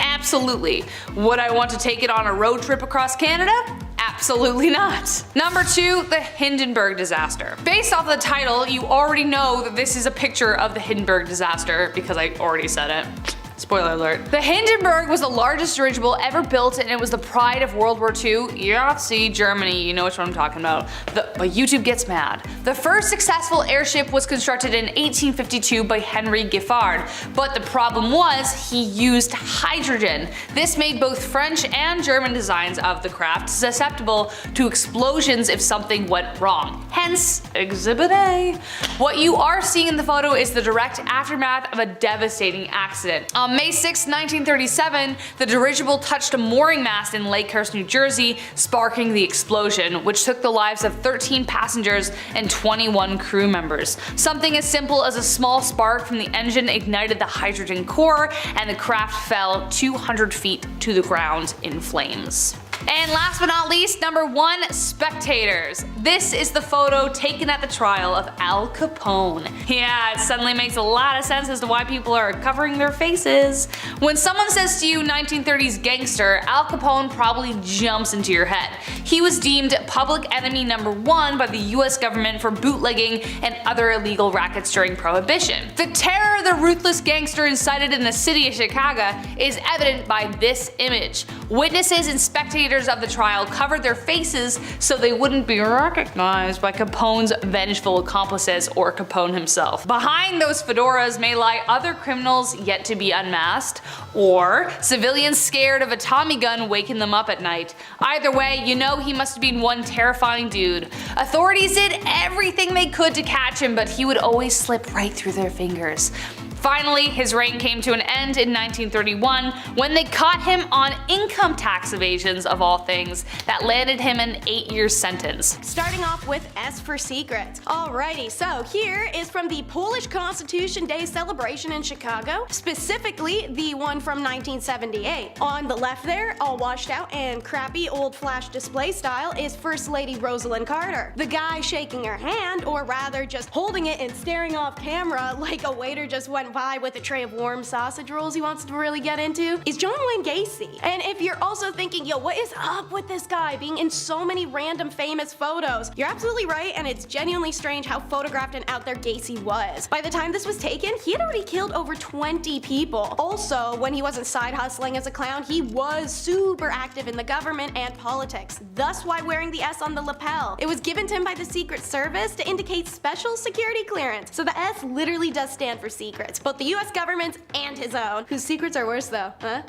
Absolutely. Would I want to take it on a road trip across Canada? Absolutely not. Number 2, the Hindenburg disaster. Based off the title, you already know that this is a picture of the Hindenburg disaster because I already said it. Spoiler alert. The Hindenburg was the largest dirigible ever built and it was the pride of World War II. Yahtzee, Germany, you know which one I'm talking about. But YouTube gets mad. The first successful airship was constructed in 1852 by Henry Giffard, but the problem was he used hydrogen. This made both French and German designs of the craft susceptible to explosions if something went wrong. Hence, Exhibit A. What you are seeing in the photo is the direct aftermath of a devastating accident. On May 6, 1937, the dirigible touched a mooring mast in Lakehurst, New Jersey, sparking the explosion, which took the lives of 13 passengers and 21 crew members. Something as simple as a small spark from the engine ignited the hydrogen core, and the craft fell 200 feet to the ground in flames. And last but not least, number 1, spectators. This is the photo taken at the trial of Al Capone. Yeah, it suddenly makes a lot of sense as to why people are covering their faces. When someone says to you 1930s gangster, Al Capone probably jumps into your head. He was deemed public enemy number 1 by the US government for bootlegging and other illegal rackets during Prohibition. The terror the ruthless gangster incited in the city of Chicago is evident by this image. Witnesses and spectators of the trial covered their faces so they wouldn't be recognized by Capone's vengeful accomplices or Capone himself. Behind those fedoras may lie other criminals yet to be unmasked, or civilians scared of a Tommy gun waking them up at night. Either way, you know he must have been one terrifying dude. Authorities did everything they could to catch him, but he would always slip right through their fingers. Finally, his reign came to an end in 1931 when they caught him on income tax evasions of all things that landed him an 8-year sentence. Starting off with S for secrets. Alrighty, so here is from the Polish Constitution Day celebration in Chicago, specifically the one from 1978. On the left there, all washed out and crappy old flash display style, is First Lady Rosalind Carter. The guy shaking her hand, or rather just holding it and staring off camera like a waiter just went by with a tray of warm sausage rolls he wants to really get into, is John Wayne Gacy. And if you're also thinking, yo, what is up with this guy being in so many random famous photos? You're absolutely right, and it's genuinely strange how photographed and out there Gacy was. By the time this was taken, he had already killed over 20 people. Also, when he wasn't side hustling as a clown, he was super active in the government and politics, thus why wearing the S on the lapel. It was given to him by the Secret Service to indicate special security clearance, so the S literally does stand for secrets. Both the US government's and his own. Whose secrets are worse though, huh?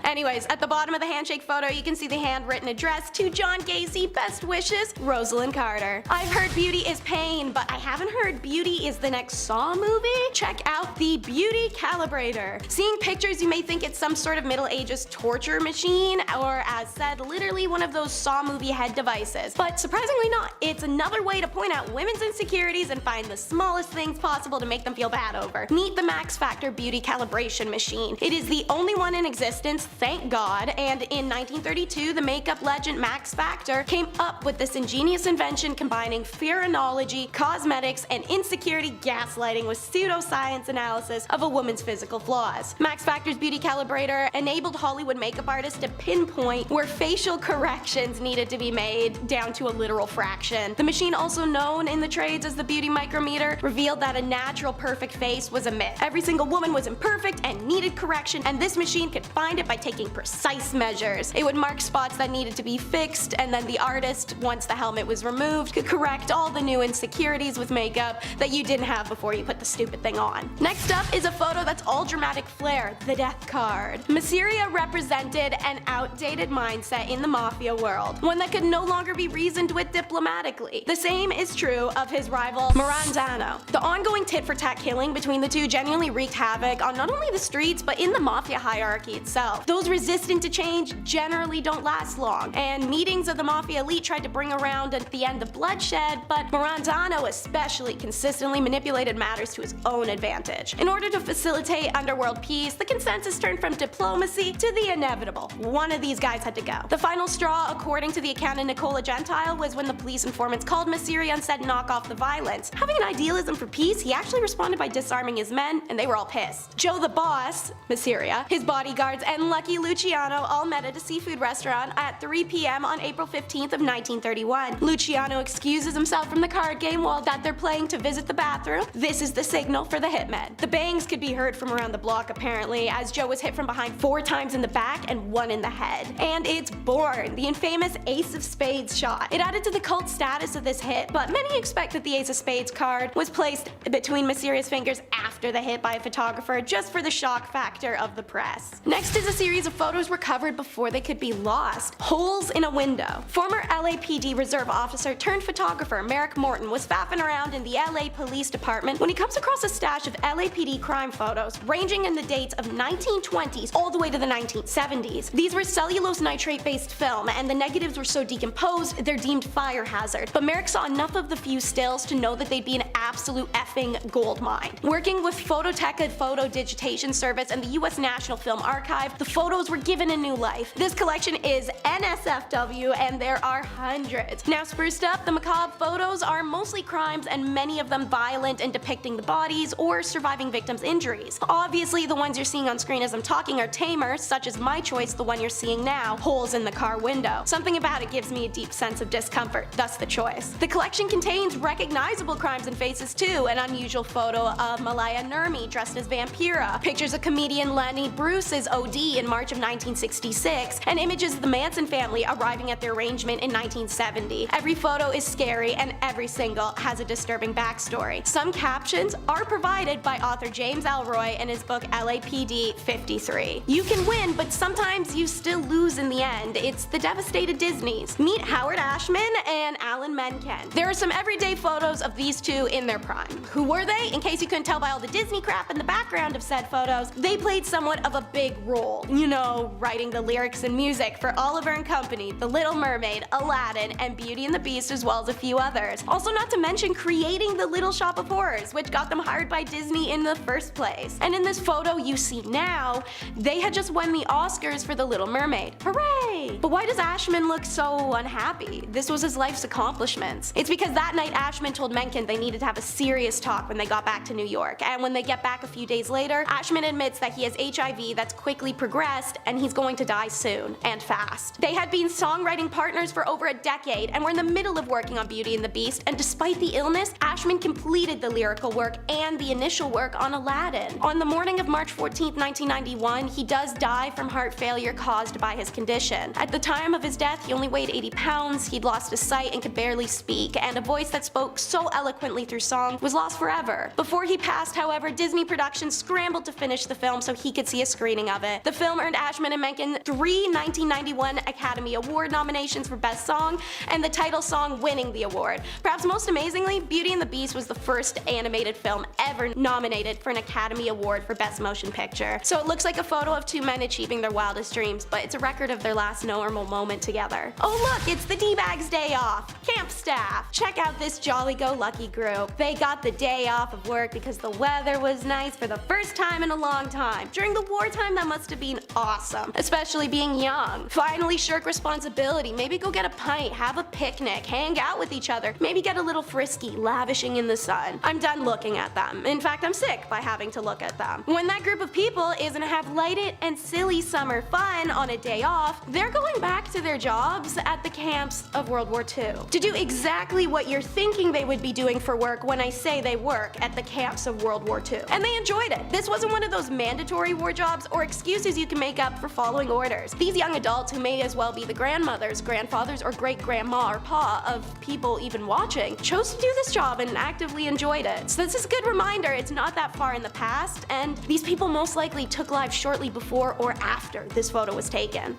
Anyways, at the bottom of the handshake photo, you can see the handwritten address to John Gacy, best wishes, Rosalind Carter. I've heard beauty is pain, but I haven't heard beauty is the next Saw movie? Check out the Beauty Calibrator. Seeing pictures, you may think it's some sort of Middle Ages torture machine, or as said, literally one of those Saw movie head devices. But surprisingly not. It's another way to point out women's insecurities and find the smallest things possible to make them feel bad over. Meet the Max Factor Beauty Calibration Machine. It is the only one in existence, thank God, and in 1932, the makeup legend Max Factor came up with this ingenious invention combining phrenology, cosmetics, and insecurity gaslighting with pseudoscience analysis of a woman's physical flaws. Max Factor's Beauty Calibrator enabled Hollywood makeup artists to pinpoint where facial corrections needed to be made down to a literal fraction. The machine, also known in the trades as the Beauty Micrometer, revealed that a natural perfect face was a myth. Every single woman was imperfect and needed correction, and this machine could find it by taking precise measures. It would mark spots that needed to be fixed, and then the artist, once the helmet was removed, could correct all the new insecurities with makeup that you didn't have before you put the stupid thing on. Next up is a photo that's all dramatic flair, the death card. Masseria represented an outdated mindset in the mafia world, one that could no longer be reasoned with diplomatically. The same is true of his rival Marandano. The ongoing tit-for-tat killing between the two genuinely wreaked havoc on not only the streets but in the mafia hierarchy itself. Those resistant to change generally don't last long, and meetings of the mafia elite tried to bring around at the end of bloodshed, but Marandano especially consistently manipulated matters to his own advantage. In order to facilitate underworld peace, the consensus turned from diplomacy to the inevitable. One of these guys had to go. The final straw, according to the accountant Nicola Gentile, was when the police informants called Masseria and said knock off the violence. Having an idealism for peace, he actually responded by disarming his men, and they were all pissed. Joe the boss, Masseria, his bodyguards, and Lucky Luciano all met at a seafood restaurant at 3 p.m. on April 15th of 1931. Luciano excuses himself from the card game while that they're playing to visit the bathroom. This is the signal for the hitmen. The bangs could be heard from around the block apparently, as Joe was hit from behind 4 times in the back and 1 in the head. And it's born, the infamous Ace of Spades shot. It added to the cult status of this hit, but many expect that the Ace of Spades card was placed between Masseria's fingers after the hit by a photographer just for the shock factor of the press. Next is a series of photos recovered before they could be lost. Holes in a window. Former LAPD reserve officer turned photographer Merrick Morton was faffing around in the LA Police Department when he comes across a stash of LAPD crime photos ranging in the dates of 1920s all the way to the 1970s. These were cellulose nitrate based film, and the negatives were so decomposed they're deemed fire hazard, but Merrick saw enough of the few stills to know that they'd be an absolute effing gold mine. Working with Phototeca Photo Digitation Service and the US National Film Archive, the photos were given a new life. This collection is NSFW, and there are hundreds. Now spruced up, the macabre photos are mostly crimes, and many of them violent and depicting the bodies or surviving victims' injuries. Obviously, the ones you're seeing on screen as I'm talking are tamer, such as my choice, the one you're seeing now, holes in the car window. Something about it gives me a deep sense of discomfort, thus the choice. The collection contains recognizable crimes and faces too, an unusual photo of Malaya Nurmi dressed as Vampira, pictures of comedian Lenny Bruce's OD in March of 1966, and images of the Manson family arriving at their arrangement in 1970. Every photo is scary, and every single has a disturbing backstory. Some captions are provided by author James Elroy in his book LAPD 53. You can win, but sometimes you still lose in the end. It's the devastated Disneys. Meet Howard Ashman and Alan Menken. There are some everyday photos of these two in their prime. Who were they? In case you couldn't tell by all the Disney crap in the background of said photos, they played somewhat of a big role. You know, writing the lyrics and music for Oliver and Company, The Little Mermaid, Aladdin, and Beauty and the Beast, as well as a few others. Also, not to mention creating the Little Shop of Horrors, which got them hired by Disney in the first place. And in this photo you see now, they had just won the Oscars for The Little Mermaid. Hooray! But why does Ashman look so unhappy? This was his life's accomplishments. It's because that night Ashman told Menken they needed to have a serious talk when they got back to New York, and when they get back a few days later, Ashman admits that he has HIV that's quickly progressed and he's going to die soon, and fast. They had been songwriting partners for over a decade and were in the middle of working on Beauty and the Beast, and despite the illness, Ashman completed the lyrical work and the initial work on Aladdin. On the morning of March 14, 1991, he does die from heart failure caused by his condition. At the time of his death, he only weighed 80 pounds, he'd lost his sight and could barely speak, and a voice that spoke so eloquently through song was lost forever. Before he passed, however, Disney Productions scrambled to finish the film so he could see a screening of it, The film earned Ashman and Menken 3 1991 Academy Award nominations for Best Song, and the title song winning the award. Perhaps most amazingly, Beauty and the Beast was the first animated film ever nominated for an Academy Award for Best Motion Picture. So it looks like a photo of two men achieving their wildest dreams, but it's a record of their last normal moment together. Oh look, it's the D-Bags Day Off! Camp staff! Check out this jolly-go-lucky group. They got the day off of work because the weather was nice for the first time in a long time. During the wartime, that must have been awesome, especially being young. Finally shirk responsibility, maybe go get a pint, have a picnic, hang out with each other, maybe get a little frisky, lavishing in the sun. I'm done looking at them. In fact, I'm sick by having to look at them. When that group of people is gonna have lighted and silly summer fun on a day off, they're going back to their jobs at the camps of World War II to do exactly what you're thinking they would be doing for work when I say they work at the camps of World War II. And they enjoyed it. This wasn't one of those mandatory war jobs or excuses you can make up for following orders. These young adults, who may as well be the grandmothers, grandfathers, or great-grandma or pa of people even watching, chose to do this job and actively enjoyed it. So this is a good reminder it's not that far in the past, and these people most likely took lives shortly before or after this photo was taken.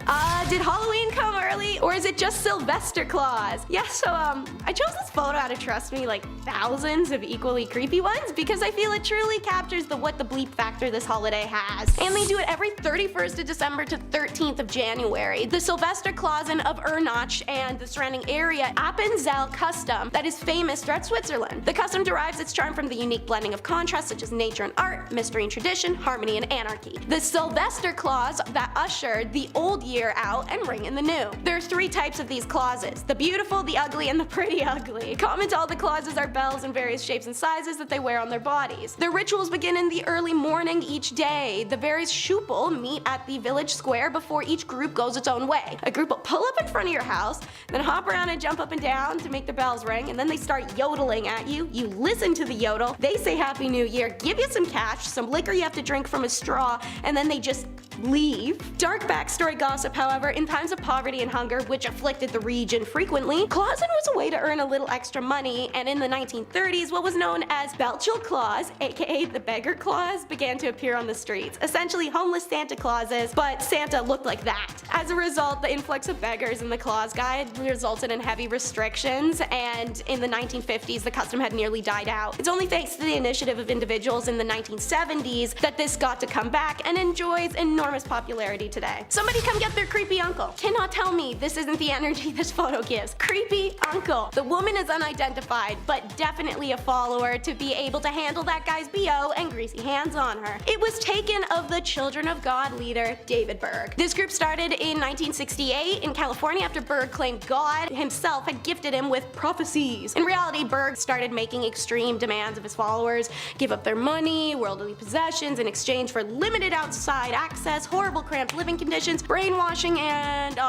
Did Halloween come early, or is it just Sylvester Claus? Yeah, so I chose this photo out of, trust me, like thousands of equally creepy ones because I feel it truly captures the what the bleep factor this holiday has. And they do it every 31st of December to 13th of January. The Sylvester Clausen of Ernach and the surrounding area Appenzell custom that is famous throughout Switzerland. The custom derives its charm from the unique blending of contrasts such as nature and art, mystery and tradition, harmony and anarchy. The Sylvester Claus that ushered the old year out and ring in the new. There are 3 types of these clauses: the beautiful, the ugly, and the pretty ugly. Common to all the clauses are bells in various shapes and sizes that they wear on their bodies. Their rituals begin in the early morning each day. The various Schupel meet at the village square before each group goes its own way. A group will pull up in front of your house, then hop around and jump up and down to make the bells ring, and then they start yodeling at you. You listen to the yodel, they say Happy New Year, give you some cash, some liquor you have to drink from a straw, and then they just leave. Dark backstory gossip, however, in times of poverty and hunger, which afflicted the region frequently, Clausen was a way to earn a little extra money, and in the 1930s, what was known as Belchel Claus, aka the Beggar Claus, began to appear on the streets. Essentially homeless Santa Clauses, but Santa looked like that. As a result, the influx of beggars in the Claus Guide resulted in heavy restrictions, and in the 1950s, the custom had nearly died out. It's only thanks to the initiative of individuals in the 1970s that this got to come back and enjoys enormous popularity today. Somebody come get their creepy uncle. Cannot tell me this isn't the energy this photo gives. Creepy uncle. The woman is unidentified, but definitely a follower to be able to handle that guy's BO and greasy hands on her. It was taken of the Children of God leader, David Berg. This group started in 1968 in California after Berg claimed God himself had gifted him with prophecies. In reality, Berg started making extreme demands of his followers, give up their money, worldly possessions in exchange for limited outside access, horrible cramped living conditions, brainwashing, and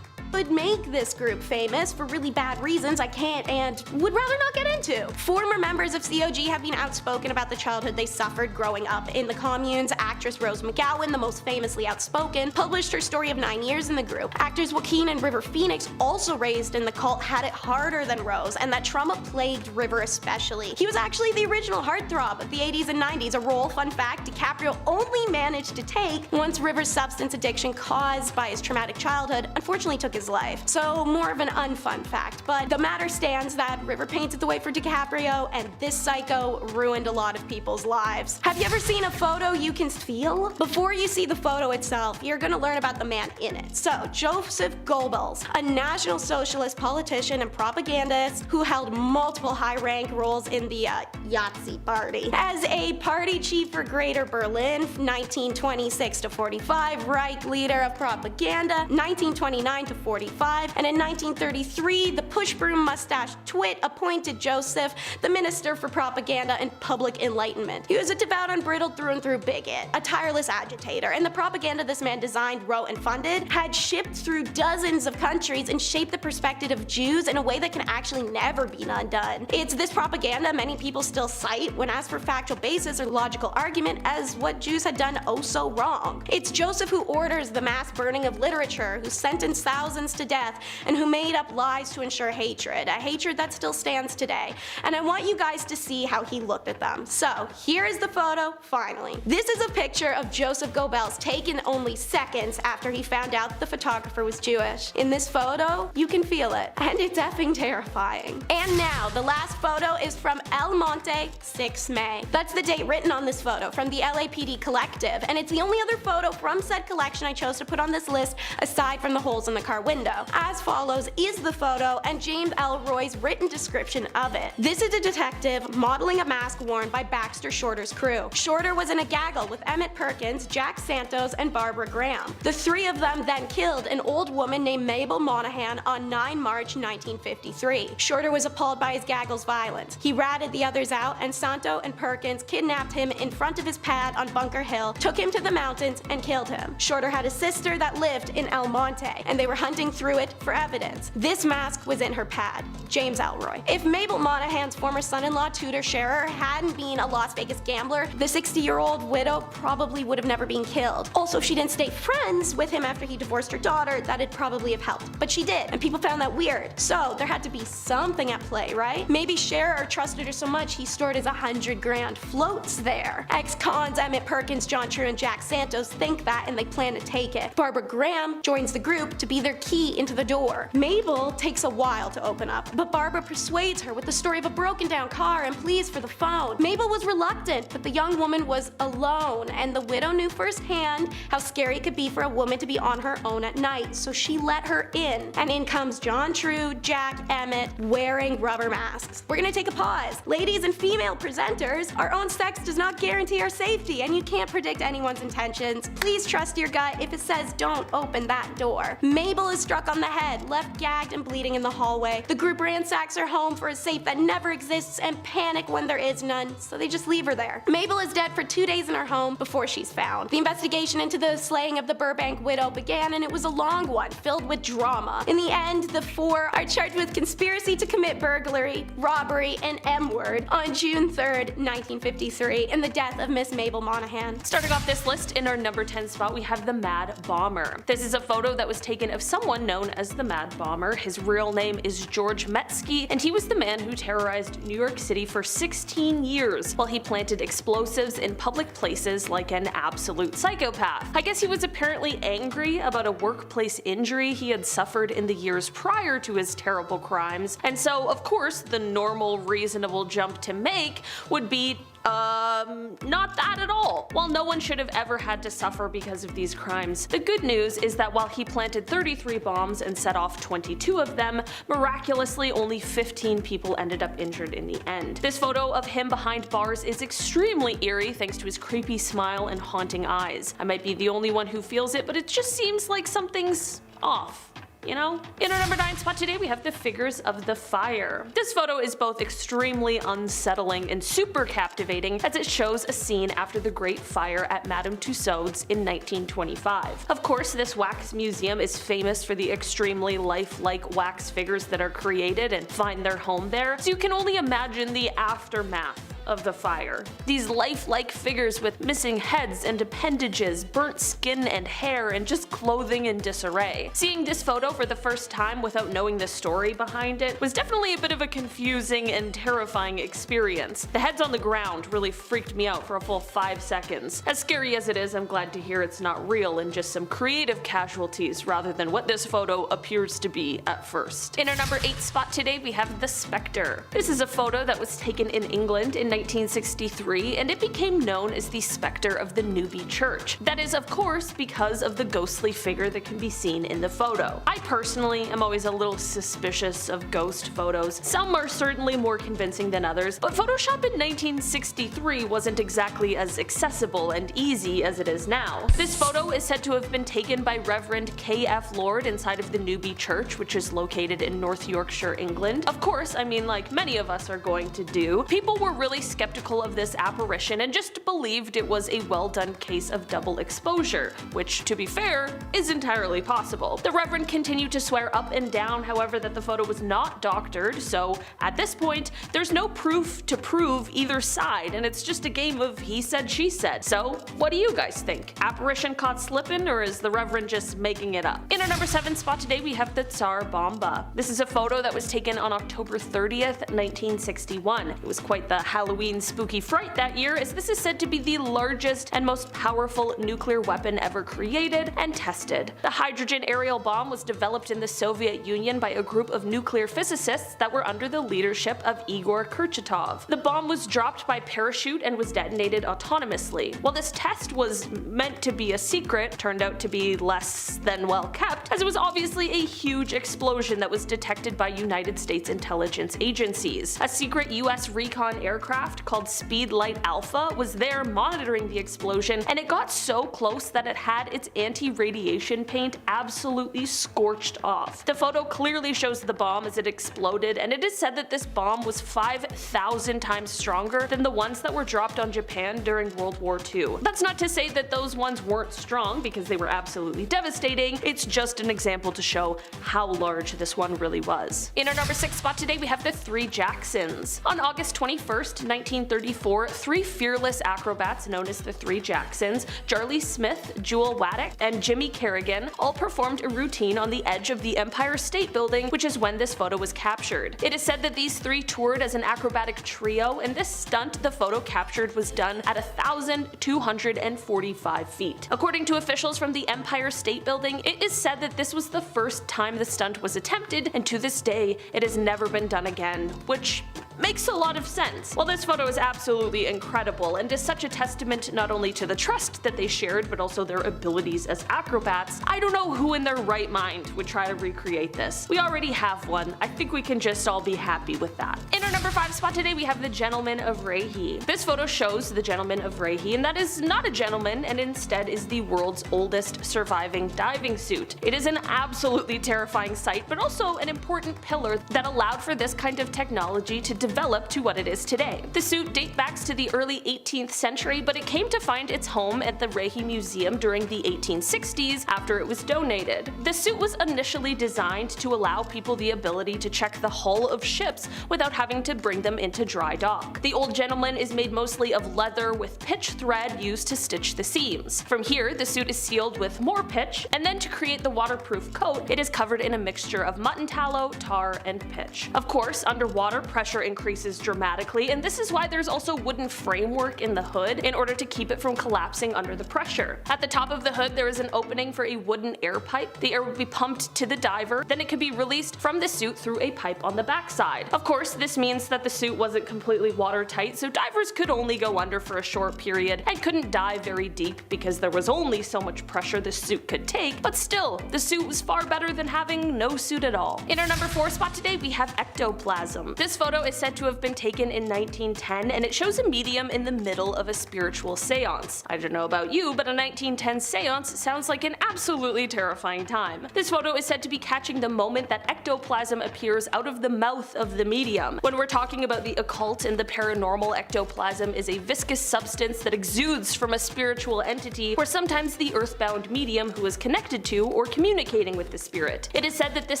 would make this group famous for really bad reasons I can't and would rather not get into. Former members of COG have been outspoken about the childhood they suffered growing up in the communes. Actress Rose McGowan, the most famously outspoken, published her story of 9 years in the group. Actors Joaquin and River Phoenix, also raised in the cult, had it harder than Rose, and that trauma plagued River especially. He was actually the original heartthrob of the 80s and 90s, a role, fun fact, DiCaprio only managed to take once River's substance addiction caused by his traumatic childhood unfortunately took his life. So more of an unfun fact, but the matter stands that River painted the way for DiCaprio, and this psycho ruined a lot of people's lives. Have you ever seen a photo you can feel? Before you see the photo itself, you're gonna learn about the man in it. So, Joseph Goebbels, a National Socialist politician and propagandist who held multiple high-rank roles in the Yahtzee Party. As a party chief for Greater Berlin, 1926 to 45, Reich leader of propaganda, 1929 to 45, and in 1933, the push-broom mustache twit appointed Joseph the Minister for Propaganda and Public Enlightenment. He was a devout, unbridled through and through bigot, a tireless agitator, and the propaganda this man designed, wrote, and funded had shipped through dozens of countries and shaped the perspective of Jews in a way that can actually never be undone. It's this propaganda many people still cite when asked for factual basis or logical argument as what Jews had done oh so wrong. It's Joseph who orders the mass burning of literature, who sentenced thousands thousands to death and who made up lies to ensure hatred, a hatred that still stands today. And I want you guys to see how he looked at them. So here is the photo, finally. This is a picture of Joseph Goebbels taken only seconds after he found out the photographer was Jewish. In this photo, you can feel it, and it's effing terrifying. And now, the last photo is from El Monte, 6 May. That's the date written on this photo from the LAPD Collective, and it's the only other photo from said collection I chose to put on this list aside from the holes in the car window. As follows is the photo and James Elroy's written description of it. This is a detective modeling a mask worn by Baxter Shorter's crew. Shorter was in a gaggle with Emmett Perkins, Jack Santos, and Barbara Graham. The three of them then killed an old woman named Mabel Monahan on 9 March 1953. Shorter was appalled by his gaggle's violence. He ratted the others out, and Santo and Perkins kidnapped him in front of his pad on Bunker Hill, took him to the mountains, and killed him. Shorter had a sister that lived in El Monte, and they were hunting through it for evidence. This mask was in her pad. James Elroy. If Mabel Monahan's former son-in-law Tudor Scherer hadn't been a Las Vegas gambler, the 60-year-old widow probably would have never been killed. Also, if she didn't stay friends with him after he divorced her daughter, that'd probably have helped. But she did, and people found that weird. So there had to be something at play, right? Maybe Scherer trusted her so much he stored his 100 grand floats there. Ex-cons Emmett Perkins, John True, and Jack Santos think that, and they plan to take it. Barbara Graham joins the group to be their key into the door. Mabel takes a while to open up, but Barbara persuades her with the story of a broken down car and pleas for the phone. Mabel was reluctant, but the young woman was alone, and the widow knew firsthand how scary it could be for a woman to be on her own at night, so she let her in. And in comes John True, Jack, Emmett, wearing rubber masks. We're gonna take a pause. Ladies and female presenters, our own sex does not guarantee our safety, and you can't predict anyone's intentions. Please trust your gut if it says don't open that door. Mabel is struck on the head, left gagged and bleeding in the hallway. The group ransacks her home for a safe that never exists and panic when there is none, so they just leave her there. Mabel is dead for 2 days in her home before she's found. The investigation into the slaying of the Burbank Widow began, and it was a long one, filled with drama. In the end, the four are charged with conspiracy to commit burglary, robbery, and M-word on June 3rd, 1953, in the death of Miss Mabel Monahan. Starting off this list, in our number 10 spot, we have the Mad Bomber. This is a photo that was taken of someone known as the Mad Bomber. His real name is George Metsky, and he was the man who terrorized New York City for 16 years while he planted explosives in public places like an absolute psychopath. I guess he was apparently angry about a workplace injury he had suffered in the years prior to his terrible crimes, and so of course the normal reasonable jump to make would be not that at all. While no one should have ever had to suffer because of these crimes, the good news is that while he planted 33 bombs and set off 22 of them, miraculously only 15 people ended up injured in the end. This photo of him behind bars is extremely eerie thanks to his creepy smile and haunting eyes. I might be the only one who feels it, but it just seems like something's off. You know? In our number 9 spot today, we have the Figures of the Fire. This photo is both extremely unsettling and super captivating as it shows a scene after the Great Fire at Madame Tussauds in 1925. Of course, this wax museum is famous for the extremely lifelike wax figures that are created and find their home there, so you can only imagine the aftermath of the fire. These lifelike figures with missing heads and appendages, burnt skin and hair, and just clothing in disarray. Seeing this photo for the first time without knowing the story behind it was definitely a bit of a confusing and terrifying experience. The heads on the ground really freaked me out for a full 5 seconds. As scary as it is, I'm glad to hear it's not real and just some creative casualties rather than what this photo appears to be at first. In our number 8 spot today, we have the Spectre. This is a photo that was taken in England in 1963, and it became known as the Spectre of the Newby Church. That is, of course, because of the ghostly figure that can be seen in the photo. I personally am always a little suspicious of ghost photos. Some are certainly more convincing than others, but Photoshop in 1963 wasn't exactly as accessible and easy as it is now. This photo is said to have been taken by Reverend K.F. Lord inside of the Newby Church, which is located in North Yorkshire, England. Of course, I mean, like many of us are going to do, people were really skeptical of this apparition and just believed it was a well done case of double exposure, which, to be fair, is entirely possible. The Reverend continued to swear up and down, however, that the photo was not doctored, so at this point, there's no proof to prove either side, and it's just a game of he said, she said. So, what do you guys think? Apparition caught slipping, or is the Reverend just making it up? In our number 7 spot today, we have the Tsar Bomba. This is a photo that was taken on October 30th, 1961. It was quite the Halloween spooky fright that year, as this is said to be the largest and most powerful nuclear weapon ever created and tested. The hydrogen aerial bomb was developed in the Soviet Union by a group of nuclear physicists that were under the leadership of Igor Kurchatov. The bomb was dropped by parachute and was detonated autonomously. While this test was meant to be a secret, turned out to be less than well kept, as it was obviously a huge explosion that was detected by United States intelligence agencies. A secret US recon aircraft called Speedlight Alpha was there monitoring the explosion, and it got so close that it had its anti-radiation paint absolutely scorched off. The photo clearly shows the bomb as it exploded, and it is said that this bomb was 5,000 times stronger than the ones that were dropped on Japan during World War II. That's not to say that those ones weren't strong, because they were absolutely devastating. It's just an example to show how large this one really was. In our number 6 spot today, we have the 3 Jacksons. On August 21st, 1934, 3 fearless acrobats known as the 3 Jacksons, Charlie Smith, Jewel Waddick, and Jimmy Kerrigan, all performed a routine on the edge of the Empire State Building, which is when this photo was captured. It is said that these 3 toured as an acrobatic trio, and this stunt the photo captured was done at 1,245 feet. According to officials from the Empire State Building, it is said that this was the first time the stunt was attempted, and to this day, it has never been done again, which makes a lot of sense. While this photo is absolutely incredible and is such a testament not only to the trust that they shared but also their abilities as acrobats, I don't know who in their right mind would try to recreate this. We already have one. I think we can just all be happy with that. In our number 5 spot today, we have the Gentleman of Raynham. This photo shows the Gentleman of Raynham, and that is not a gentleman and instead is the world's oldest surviving diving suit. It is an absolutely terrifying sight, but also an important pillar that allowed for this kind of technology to develop to what it is today. The suit dates back to the early 18th century, but it came to find its home at the Raynham Museum during the 1860s after it was donated. The suit was initially designed to allow people the ability to check the hull of ships without having to bring them into dry dock. The Old Gentleman is made mostly of leather with pitch thread used to stitch the seams. From here, the suit is sealed with more pitch, and then to create the waterproof coat, it is covered in a mixture of mutton tallow, tar, and pitch. Of course, underwater, pressure increases dramatically, and this is why there's also wooden framework in the hood in order to keep it from collapsing under the pressure. At the top of the hood, there is an opening for a wooden air pipe. The air will be pumped to the diver, then it can be released from the suit through a pipe on the backside. Of course, this means that the suit wasn't completely watertight, so divers could only go under for a short period and couldn't dive very deep because there was only so much pressure the suit could take, but still, the suit was far better than having no suit at all. In our number 4 spot today, we have ectoplasm. This photo is said to have been taken in 1910, and it shows a medium in the middle of a spiritual seance. I don't know about you, but a 1910 seance sounds like an absolutely terrifying time. This photo is said to be catching the moment that ectoplasm appears out of the mouth of the medium. When we're talking about the occult and the paranormal, ectoplasm is a viscous substance that exudes from a spiritual entity, or sometimes the earthbound medium who is connected to or communicating with the spirit. It is said that this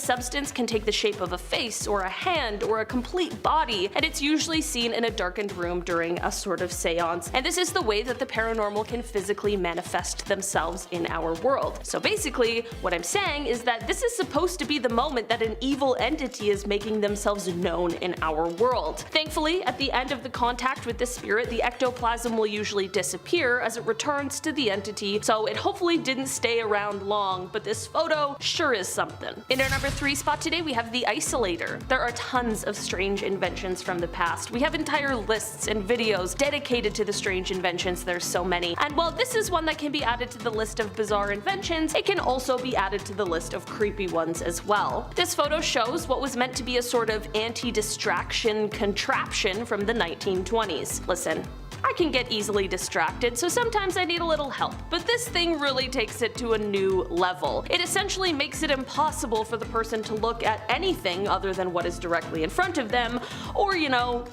substance can take the shape of a face or a hand or a complete body, and it's usually seen in a darkened room during a sort of seance, and this is the way that the paranormal can physically manifest themselves in our world. So basically, what I'm saying is that this is supposed to be the moment that an evil entity is making themselves known in our world. Thankfully, at the end of the contact with the spirit, the ectoplasm will usually disappear as it returns to the entity, so it hopefully didn't stay around long, but this photo sure is something. In our number 3 spot today, we have the Isolator. There are tons of strange inventions from the past. We have entire lists and videos dedicated to the strange inventions, there's so many. And while this is one that can be added to the list of bizarre inventions, it can also be added to the list of creepy ones as well. This photo shows what was meant to be a sort of anti-distraction contraption from the 1920s. Listen, I can get easily distracted, so sometimes I need a little help, but this thing really takes it to a new level. It essentially makes it impossible for the person to look at anything other than what is directly in front of them, or, you know,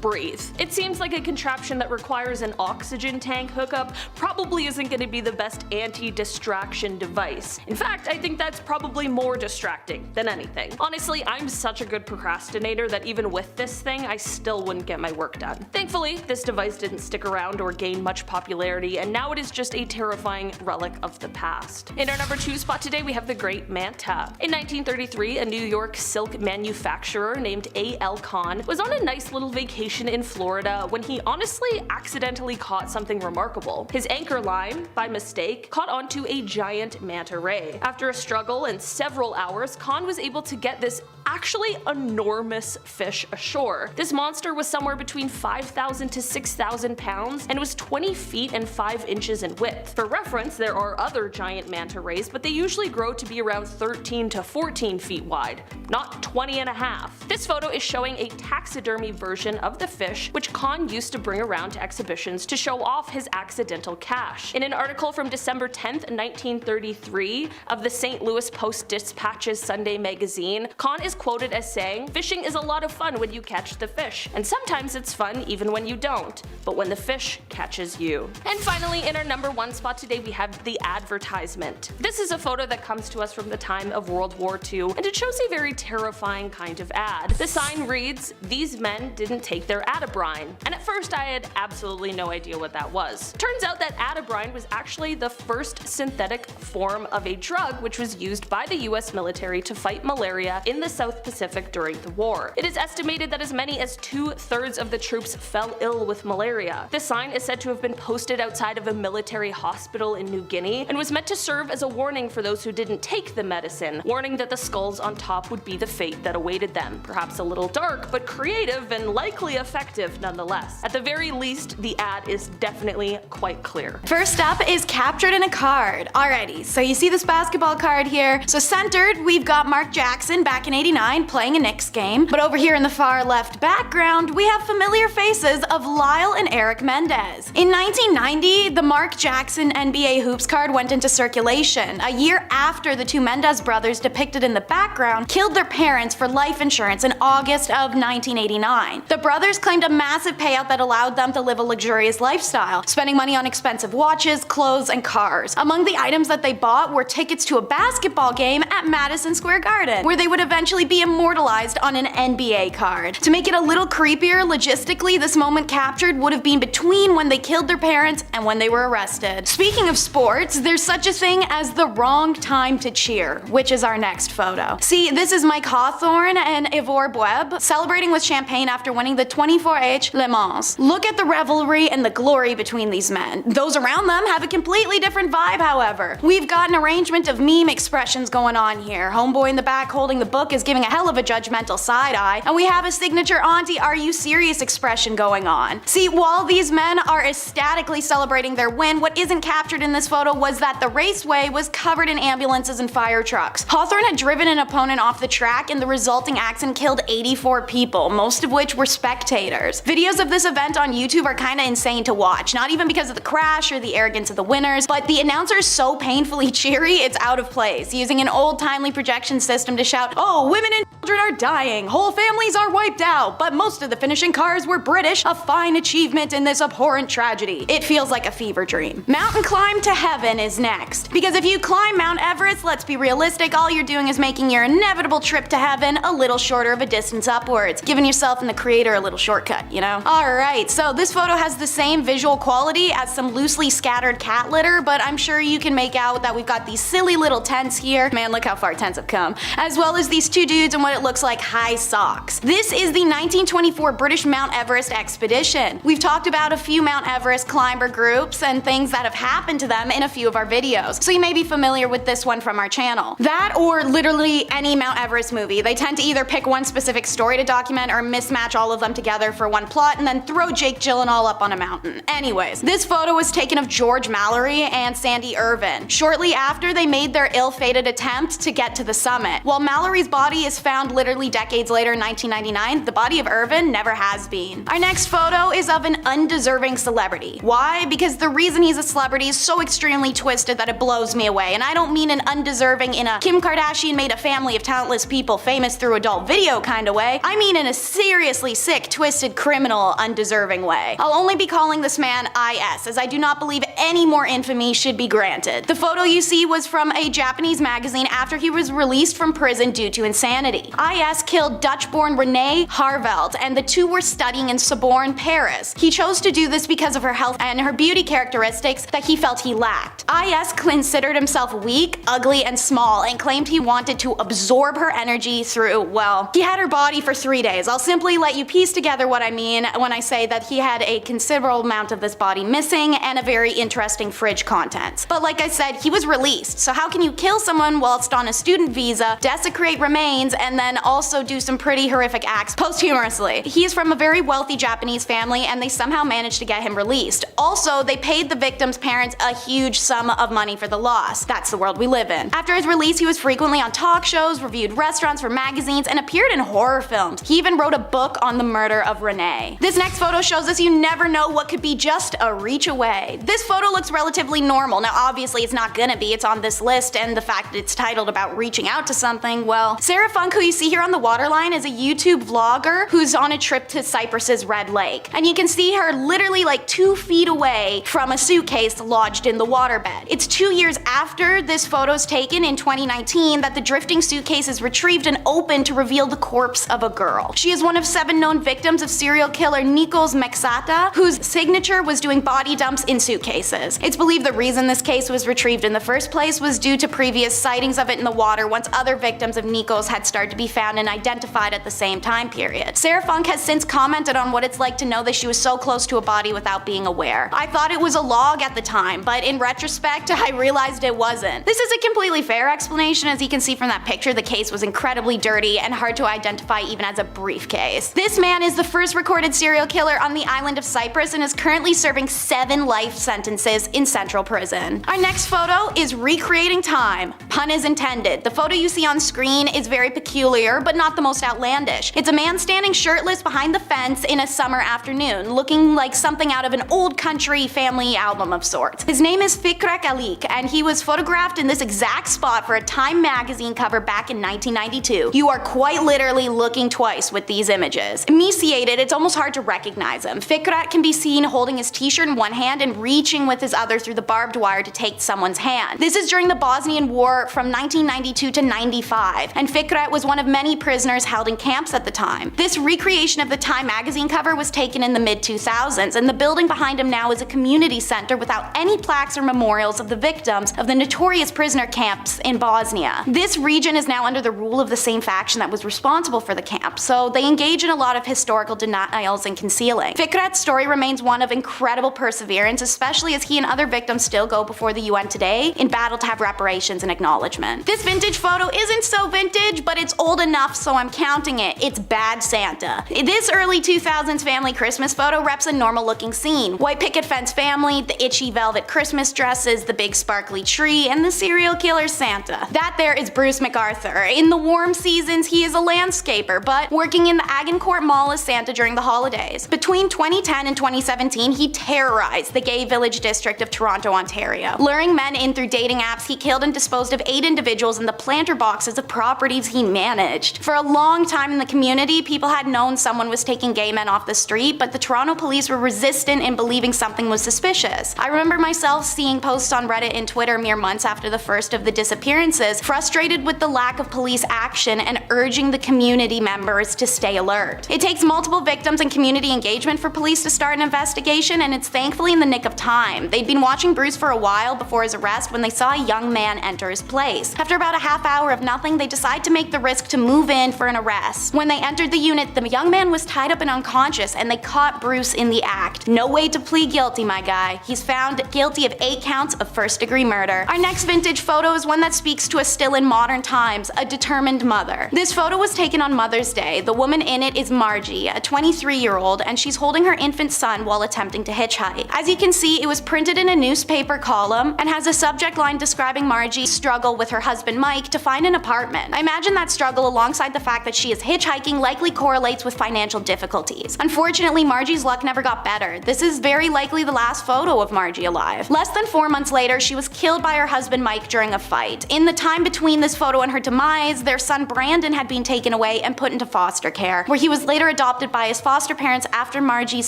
breathe. It seems like a contraption that requires an oxygen tank hookup probably isn't going to be the best anti-distraction device. In fact, I think that's probably more distracting than anything. Honestly, I'm such a good procrastinator that even with this thing, I still wouldn't get my work done. Thankfully, this device didn't stick around or gain much popularity, and now it is just a terrifying relic of the past. In our number 2 spot today, we have the Great Manta. In 1933, a New York silk manufacturer named A.L. Kahn was on a nice little vacation in Florida when he honestly accidentally caught something remarkable. His anchor line, by mistake, caught onto a giant manta ray. After a struggle and several hours, Kahn was able to get this actually enormous fish ashore. This monster was somewhere between 5,000 to 6,000 pounds and was 20 feet and 5 inches in width. For reference, there are other giant manta rays, but they usually grow to be around 13 to 14 feet wide, not 20 and a half. This photo is showing a taxidermy version of the fish, which Kahn used to bring around to exhibitions to show off his accidental catch. In an article from December 10th, 1933 of the St. Louis Post-Dispatch's Sunday magazine, Kahn is quoted as saying, "Fishing is a lot of fun when you catch the fish, and sometimes it's fun even when you don't, but when the fish catches you." And finally, in our number 1 spot today, we have the advertisement. This is a photo that comes to us from the time of World War II, and it shows a very terrifying kind of ad. The sign reads, "These men didn't take their atabrine," and at first I had absolutely no idea what that was. Turns out that atabrine was actually the first synthetic form of a drug which was used by the US military to fight malaria in the South Pacific during the war. It is estimated that as many as 2/3 of the troops fell ill with malaria. The sign is said to have been posted outside of a military hospital in New Guinea and was meant to serve as a warning for those who didn't take the medicine, warning that the skulls on top would be the fate that awaited them. Perhaps a little dark, but creative and likely effective nonetheless. At the very least, the ad is definitely quite clear. First up is captured in a card. Alrighty, so you see this basketball card here. So centered, we've got Mark Jackson back in '89 playing a Knicks game. But over here in the far left background, we have familiar faces of Lyle and Eric Mendez. In 1990, the Mark Jackson NBA Hoops card went into circulation, a year after the two Mendez brothers depicted in the background killed their parents for life insurance in August of 1989. The brothers claimed a massive payout that allowed them to live a luxurious lifestyle, spending money on expensive watches, clothes, and cars. Among the items that they bought were tickets to a basketball game at Madison Square Garden, where they would eventually be immortalized on an NBA card. To make it a little creepier, logistically, this moment captured would have been between when they killed their parents and when they were arrested. Speaking of sports, there's such a thing as the wrong time to cheer, which is our next photo. See, this is Mike Hawthorne and Ivor Bueb celebrating with champagne after winning the 24H Le Mans. Look at the revelry and the glory between these men. Those around them have a completely different vibe, however. We've got an arrangement of meme expressions going on here. Homeboy in the back holding the book is giving a hell of a judgmental side eye, and we have a signature auntie are you serious expression going on. See, while these men are ecstatically celebrating their win, what isn't captured in this photo was that the raceway was covered in ambulances and fire trucks. Hawthorne had driven an opponent off the track, and the resulting accident killed 84 people, most of which were spectators. Videos of this event on YouTube are kinda insane to watch, not even because of the crash or the arrogance of the winners, but the announcer is so painfully cheery it's out of place, using an old-timely projection system to shout, "Oh, women and children are dying, whole families are wiped out, but most of the finishing cars were British, a fine achievement in this abhorrent tragedy." It feels like a fever dream. Mountain climb to heaven is next. Because if you climb Mount Everest, let's be realistic, all you're doing is making your inevitable trip to heaven a little shorter of a distance upwards, giving yourself and the creator a little shortcut, you know? Alright, so this photo has the same visual quality as some loosely scattered cat litter, but I'm sure you can make out that we've got these silly little tents here. Man, look how far tents have come. As well as these two dudes in what it looks like high socks. This is the 1924 British Mount Everest expedition. We've talked about a few Mount Everest climber groups and things that have happened to them in a few of our videos, so you may be familiar with this one from our channel. That or literally any Mount Everest movie. They tend to either pick one specific story to document or mismatch all of them together for one plot and then throw Jake Gyllenhaal up on a mountain. Anyways, this photo was taken of George Mallory and Sandy Irvin shortly after they made their ill-fated attempt to get to the summit. While Mallory's body is found found literally decades later in 1999, the body of Irvin never has been. Our next photo is of an undeserving celebrity. Why? Because the reason he's a celebrity is so extremely twisted that it blows me away, and I don't mean an undeserving in a Kim Kardashian made a family of talentless people famous through adult video kind of way. I mean in a seriously sick, twisted, criminal, undeserving way. I'll only be calling this man IS, as I do not believe any more infamy should be granted. The photo you see was from a Japanese magazine after he was released from prison due to insanity. IS killed Dutch-born Renee Harveld, and the two were studying in Sorbonne, Paris. He chose to do this because of her health and her beauty characteristics that he felt he lacked. IS considered himself weak, ugly, and small, and claimed he wanted to absorb her energy through, well, he had her body for 3 days. I'll simply let you piece together what I mean when I say that he had a considerable amount of this body missing and a very interesting fridge contents. But like I said, he was released, so how can you kill someone whilst on a student visa, desecrate remains, and then also do some pretty horrific acts posthumously? He is from a very wealthy Japanese family, and they somehow managed to get him released. Also, they paid the victim's parents a huge sum of money for the loss. That's the world we live in. After his release, he was frequently on talk shows, reviewed restaurants for magazines, and appeared in horror films. He even wrote a book on the murder of Renee. This next photo shows us you never know what could be just a reach away. This photo looks relatively normal. Now obviously it's not gonna be, it's on this list, and the fact that it's titled about reaching out to something, well, Sarah Funk, who you see here on the waterline, is a YouTube vlogger who's on a trip to Cyprus's Red Lake. And you can see her literally like 2 feet away from a suitcase lodged in the waterbed. It's 2 years after this photo's taken in 2019 that the drifting suitcase is retrieved and opened to reveal the corpse of a girl. She is one of 7 known victims of serial killer Nikos Mexata, whose signature was doing body dumps in suitcases. It's believed the reason this case was retrieved in the first place was due to previous sightings of it in the water once other victims of Nikos had started to be found and identified at the same time period. Sarah Funk has since commented on what it's like to know that she was so close to a body without being aware. I thought it was a log at the time, but in retrospect, I realized it wasn't. This is a completely fair explanation. As you can see from that picture, the case was incredibly dirty and hard to identify even as a briefcase. This man is the first recorded serial killer on the island of Cyprus and is currently serving 7 life sentences in central prison. Our next photo is recreating time. Pun is intended. The photo you see on screen is very peculiar, but not the most outlandish. It's a man standing shirtless behind the fence in a summer afternoon, looking like something out of an old country family album of sorts. His name is Fikret Alik, and he was photographed in this exact spot for a Time magazine cover back in 1992. You are quite literally looking twice with these images. Emaciated, it's almost hard to recognize him. Fikret can be seen holding his t-shirt in one hand and reaching with his other through the barbed wire to take someone's hand. This is during the Bosnian War from 1992 to 95, and Fikret was one of many prisoners held in camps at the time. This recreation of the Time magazine cover was taken in the mid-2000s, and the building behind him now is a community center without any plaques or memorials of the victims of the notorious prisoner camps in Bosnia. This region is now under the rule of the same faction that was responsible for the camp, so they engage in a lot of historical denials and concealing. Fikret's story remains one of incredible perseverance, especially as he and other victims still go before the UN today in battle to have reparations and acknowledgement. This vintage photo isn't so vintage, but it's old enough so I'm counting it. It's Bad Santa. This early 2000s family Christmas photo reps a normal looking scene. White picket fence family, the itchy velvet Christmas dresses, the big sparkly tree, and the serial killer Santa. That there is Bruce MacArthur. In the warm seasons, he is a landscaper, but working in the Agincourt Mall as Santa during the holidays. Between 2010 and 2017, he terrorized the gay village district of Toronto, Ontario. Luring men in through dating apps, he killed and disposed of 8 individuals in the planter boxes of properties he managed. For a long time in the community, people had known someone was taking gay men off the street, but the Toronto police were resistant in believing something was suspicious. I remember myself seeing posts on Reddit and Twitter mere months after the first of the disappearances, frustrated with the lack of police action and urging the community members to stay alert. It takes multiple victims and community engagement for police to start an investigation, and it's thankfully in the nick of time. They'd been watching Bruce for a while before his arrest when they saw a young man enter his place. After about a half hour of nothing, they decide to make the risk to move in for an arrest. When they entered the unit, the young man was tied up and unconscious, and they caught Bruce in the act. No way to plead guilty, my guy. He's found guilty of 8 counts of first-degree murder. Our next vintage photo is one that speaks to us still in modern times, a determined mother. This photo was taken on Mother's Day. The woman in it is Margie, a 23-year-old, and she's holding her infant son while attempting to hitchhike. As you can see, it was printed in a newspaper column and has a subject line describing Margie's struggle with her husband Mike to find an apartment. I imagine that struggle struggle alongside the fact that she is hitchhiking likely correlates with financial difficulties. Unfortunately, Margie's luck never got better. This is very likely the last photo of Margie alive. Less than 4 months later, she was killed by her husband Mike during a fight. In the time between this photo and her demise, their son Brandon had been taken away and put into foster care, where he was later adopted by his foster parents after Margie's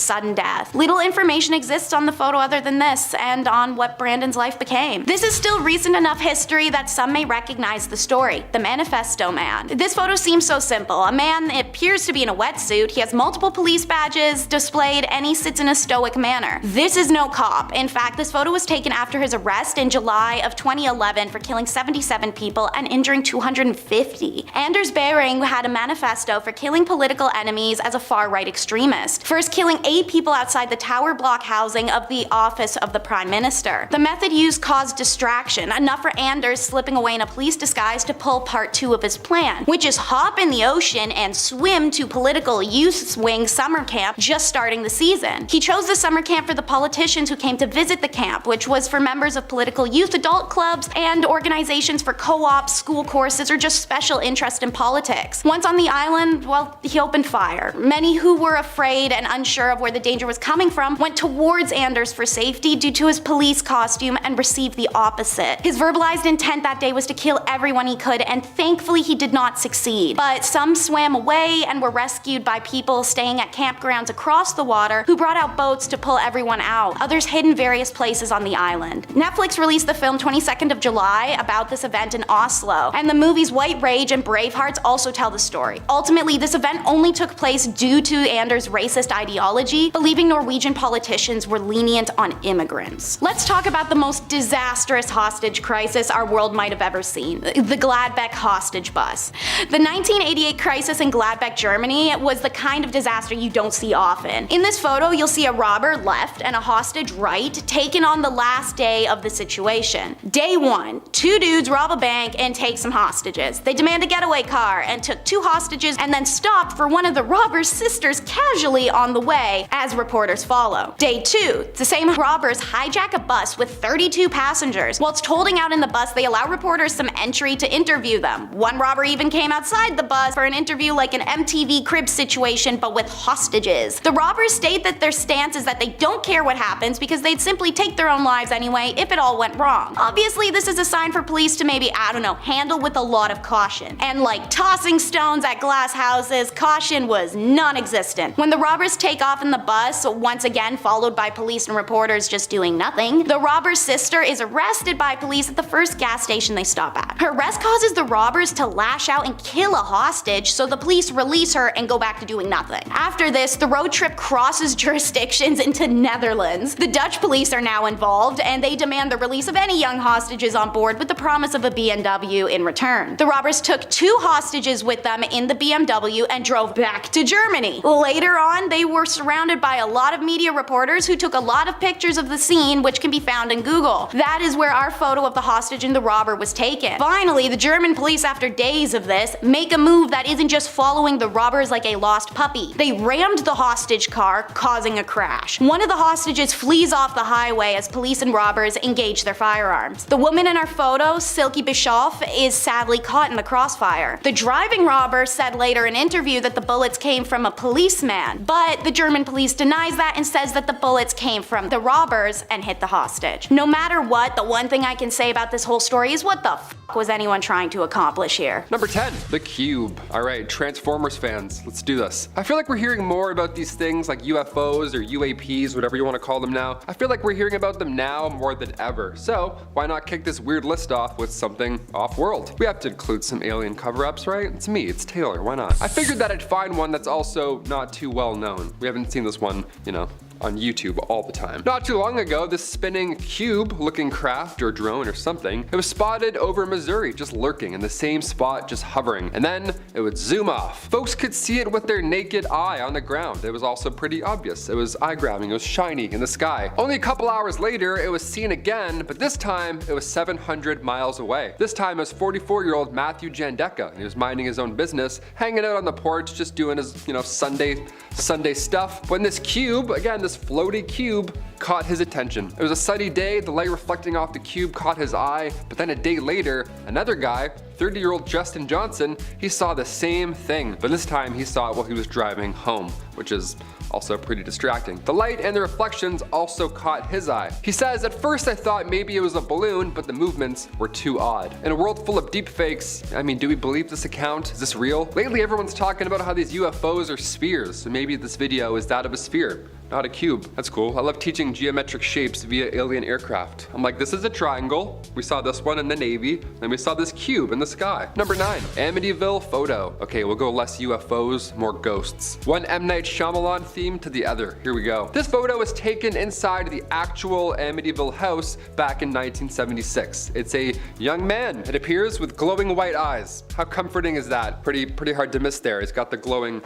sudden death. Little information exists on the photo other than this, and on what Brandon's life became. This is still recent enough history that some may recognize the story, the Manifesto Man. This photo seems so simple. A man appears to be in a wetsuit, he has multiple police badges displayed, and he sits in a stoic manner. This is no cop. In fact, this photo was taken after his arrest in July of 2011 for killing 77 people and injuring 250. Anders Behring had a manifesto for killing political enemies as a far-right extremist, first killing 8 people outside the tower block housing of the office of the Prime Minister. The method used caused distraction, enough for Anders slipping away in a police disguise to pull part 2 of his plan, which is hop in the ocean and swim to political youth wing summer camp just starting the season. He chose the summer camp for the politicians who came to visit the camp, which was for members of political youth adult clubs and organizations for co-ops, school courses, or just special interest in politics. Once on the island, well, he opened fire. Many who were afraid and unsure of where the danger was coming from went towards Anders for safety due to his police costume and received the opposite. His verbalized intent that day was to kill everyone he could, and thankfully he did not succeed. But some swam away and were rescued by people staying at campgrounds across the water who brought out boats to pull everyone out. Others hid in various places on the island. Netflix released the film 22nd of July about this event in Oslo, and the movies White Rage and Bravehearts also tell the story. Ultimately, this event only took place due to Anders' racist ideology, believing Norwegian politicians were lenient on immigrants. Let's talk about the most disastrous hostage crisis our world might have ever seen, the Gladbeck hostage bus. The 1988 crisis in Gladbeck, Germany was the kind of disaster you don't see often. In this photo, you'll see a robber left and a hostage right, taken on the last day of the situation. Day 1, 2 dudes rob a bank and take some hostages. They demand a getaway car and took 2 hostages and then stopped for one of the robber's sisters casually on the way, as reporters follow. Day 2, the same robbers hijack a bus with 32 passengers. Whilst holding out in the bus, they allow reporters some entry to interview them. One robber even came outside the bus for an interview like an MTV Cribs situation, but with hostages. The robbers state that their stance is that they don't care what happens because they'd simply take their own lives anyway if it all went wrong. Obviously, this is a sign for police to maybe, I don't know, handle with a lot of caution. And like tossing stones at glass houses, caution was non-existent. When the robbers take off in the bus, once again followed by police and reporters just doing nothing, the robber's sister is arrested by police at the first gas station they stop at. Her arrest causes the robbers to lash out and kill a hostage, so the police release her and go back to doing nothing. After this, the road trip crosses jurisdictions into Netherlands. The Dutch police are now involved, and they demand the release of any young hostages on board with the promise of a BMW in return. The robbers took 2 hostages with them in the BMW and drove back to Germany. Later on, they were surrounded by a lot of media reporters who took a lot of pictures of the scene, which can be found in Google. That is where our photo of the hostage and the robber was taken. Finally, the German police, after days of this, make a move that isn't just following the robbers like a lost puppy. They rammed the hostage car, causing a crash. One of the hostages flees off the highway as police and robbers engage their firearms. The woman in our photo, Silke Bischoff, is sadly caught in the crossfire. The driving robber said later in an interview that the bullets came from a policeman, but the German police denies that and says that the bullets came from the robbers and hit the hostage. No matter what, the one thing I can say about this whole story is what the f was anyone trying to accomplish here? Number 10, the Cube. Alright, Transformers fans, let's do this. I feel like we're hearing more about these things like UFOs or UAPs, whatever you want to call them now. I feel like we're hearing about them now more than ever. So, why not kick this weird list off with something off-world? We have to include some alien cover-ups, right? It's me, it's Taylor, why not? I figured that I'd find one that's also not too well known. We haven't seen this one, you know, on YouTube all the time. Not too long ago, this spinning cube-looking craft or drone or something, it was spotted over Missouri, just lurking in the same spot, just hovering, and then it would zoom off. Folks could see it with their naked eye on the ground. It was also pretty obvious. It was eye-grabbing, it was shiny in the sky. Only a couple hours later, it was seen again, but this time it was 700 miles away. This time it was 44-year-old Matthew Jandeka. He was minding his own business, hanging out on the porch, just doing his, you know, Sunday stuff, when this cube, again, this floaty cube, caught his attention. It was a sunny day, the light reflecting off the cube caught his eye, but then a day later, another guy 30-year-old Justin Johnson, he saw the same thing, but this time he saw it while he was driving home, which is also pretty distracting. The light and the reflections also caught his eye. He says, "At first I thought maybe it was a balloon, but the movements were too odd." In a world full of deepfakes, I mean, do we believe this account? Is this real? Lately everyone's talking about how these UFOs are spheres, so maybe this video is that of a sphere, not a cube. That's cool. I love teaching geometric shapes via alien aircraft. I'm like, this is a triangle. We saw this one in the Navy, and we saw this cube in the sky. Number 9, Amityville photo. Okay, we'll go less UFOs, more ghosts. One M. Night Shyamalan theme to the other. Here we go. This photo was taken inside the actual Amityville house back in 1976. It's a young man, it appears, with glowing white eyes. How comforting is that? Pretty hard to miss there. He's got the glowing.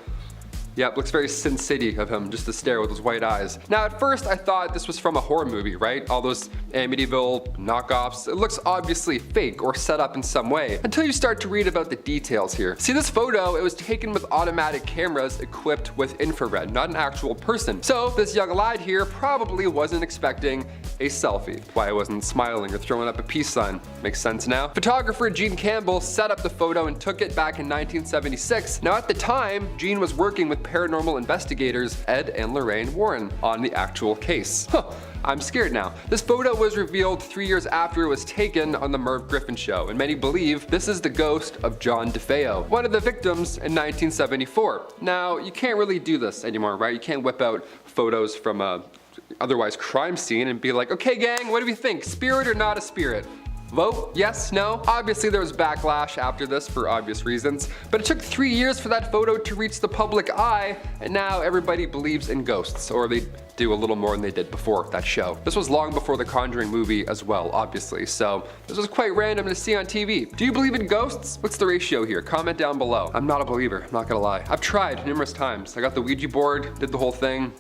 Yep, looks very Sin City of him, just to stare with those white eyes. Now at first I thought this was from a horror movie, right? All those Amityville knockoffs. It looks obviously fake or set up in some way, until you start to read about the details here. See this photo, it was taken with automatic cameras equipped with infrared, not an actual person. So this young lad here probably wasn't expecting a selfie. Why he wasn't smiling or throwing up a peace sign. Makes sense now. Photographer Gene Campbell set up the photo and took it back in 1976. Now at the time, Gene was working with paranormal investigators Ed and Lorraine Warren on the actual case. I'm scared now. This photo was revealed 3 years after it was taken on the Merv Griffin show, and many believe this is the ghost of John DeFeo, one of the victims in 1974. Now, you can't really do this anymore, right? You can't whip out photos from a otherwise crime scene and be like, okay gang, what do we think? Spirit or not a spirit? Vote? Yes? No? Obviously there was backlash after this for obvious reasons, but it took 3 years for that photo to reach the public eye, and now everybody believes in ghosts, or they do a little more than they did before that show. This was long before the Conjuring movie as well, obviously, so this was quite random to see on TV. Do you believe in ghosts? What's the ratio here? Comment down below. I'm not a believer, I'm not gonna lie. I've tried numerous times. I got the Ouija board, did the whole thing.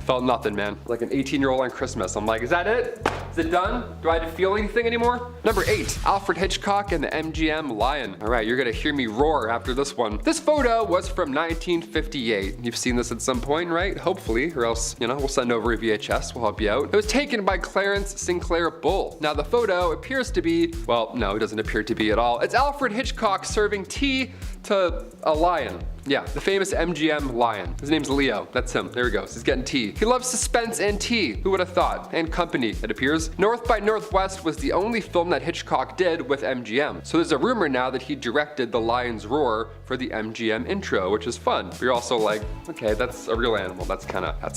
Felt nothing, man. Like an 18-year-old on Christmas. I'm like, is that it? Is it done? Do I have to feel anything anymore? Number 8, Alfred Hitchcock and the MGM Lion. All right, you're gonna hear me roar after this one. This photo was from 1958. You've seen this at some point, right? Hopefully, or else, you know, we'll send over a VHS, we'll help you out. It was taken by Clarence Sinclair Bull. Now the photo appears to be, well, no, it doesn't appear to be at all. It's Alfred Hitchcock serving tea to a lion. Yeah, the famous MGM lion. His name's Leo. That's him. There he goes. He's getting tea. He loves suspense and tea. Who would have thought? And company, it appears. North by Northwest was the only film that Hitchcock did with MGM. So there's a rumor now that he directed The Lion's Roar for the MGM intro, which is fun. But you're also like, okay, that's a real animal. That's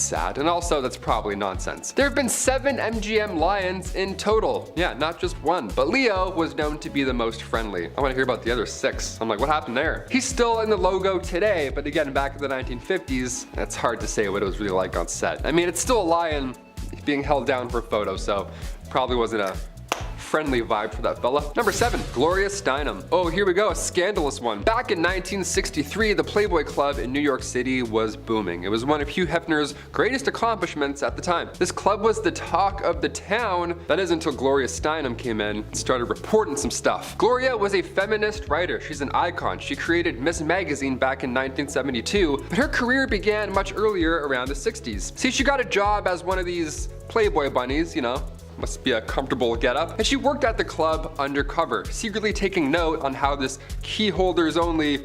sad. And also, that's probably nonsense. There have been 7 MGM lions in total. Yeah, not just one. But Leo was known to be the most friendly. I want to hear about the other 6. I'm like, what happened there? He's still in the logo today, but again, back in the 1950s, it's hard to say what it was really like on set. I mean, it's still a lion being held down for a photo, so probably wasn't a friendly vibe for that fella. Number 7, Gloria Steinem. Oh, here we go, a scandalous one. Back in 1963, the Playboy Club in New York City was booming. It was one of Hugh Hefner's greatest accomplishments at the time. This club was the talk of the town. That is until Gloria Steinem came in and started reporting some stuff. Gloria was a feminist writer. She's an icon. She created Miss Magazine back in 1972, but her career began much earlier, around the 60s. See, she got a job as one of these Playboy bunnies, you know, must be a comfortable getup. And she worked at the club undercover, secretly taking note on how this key holders only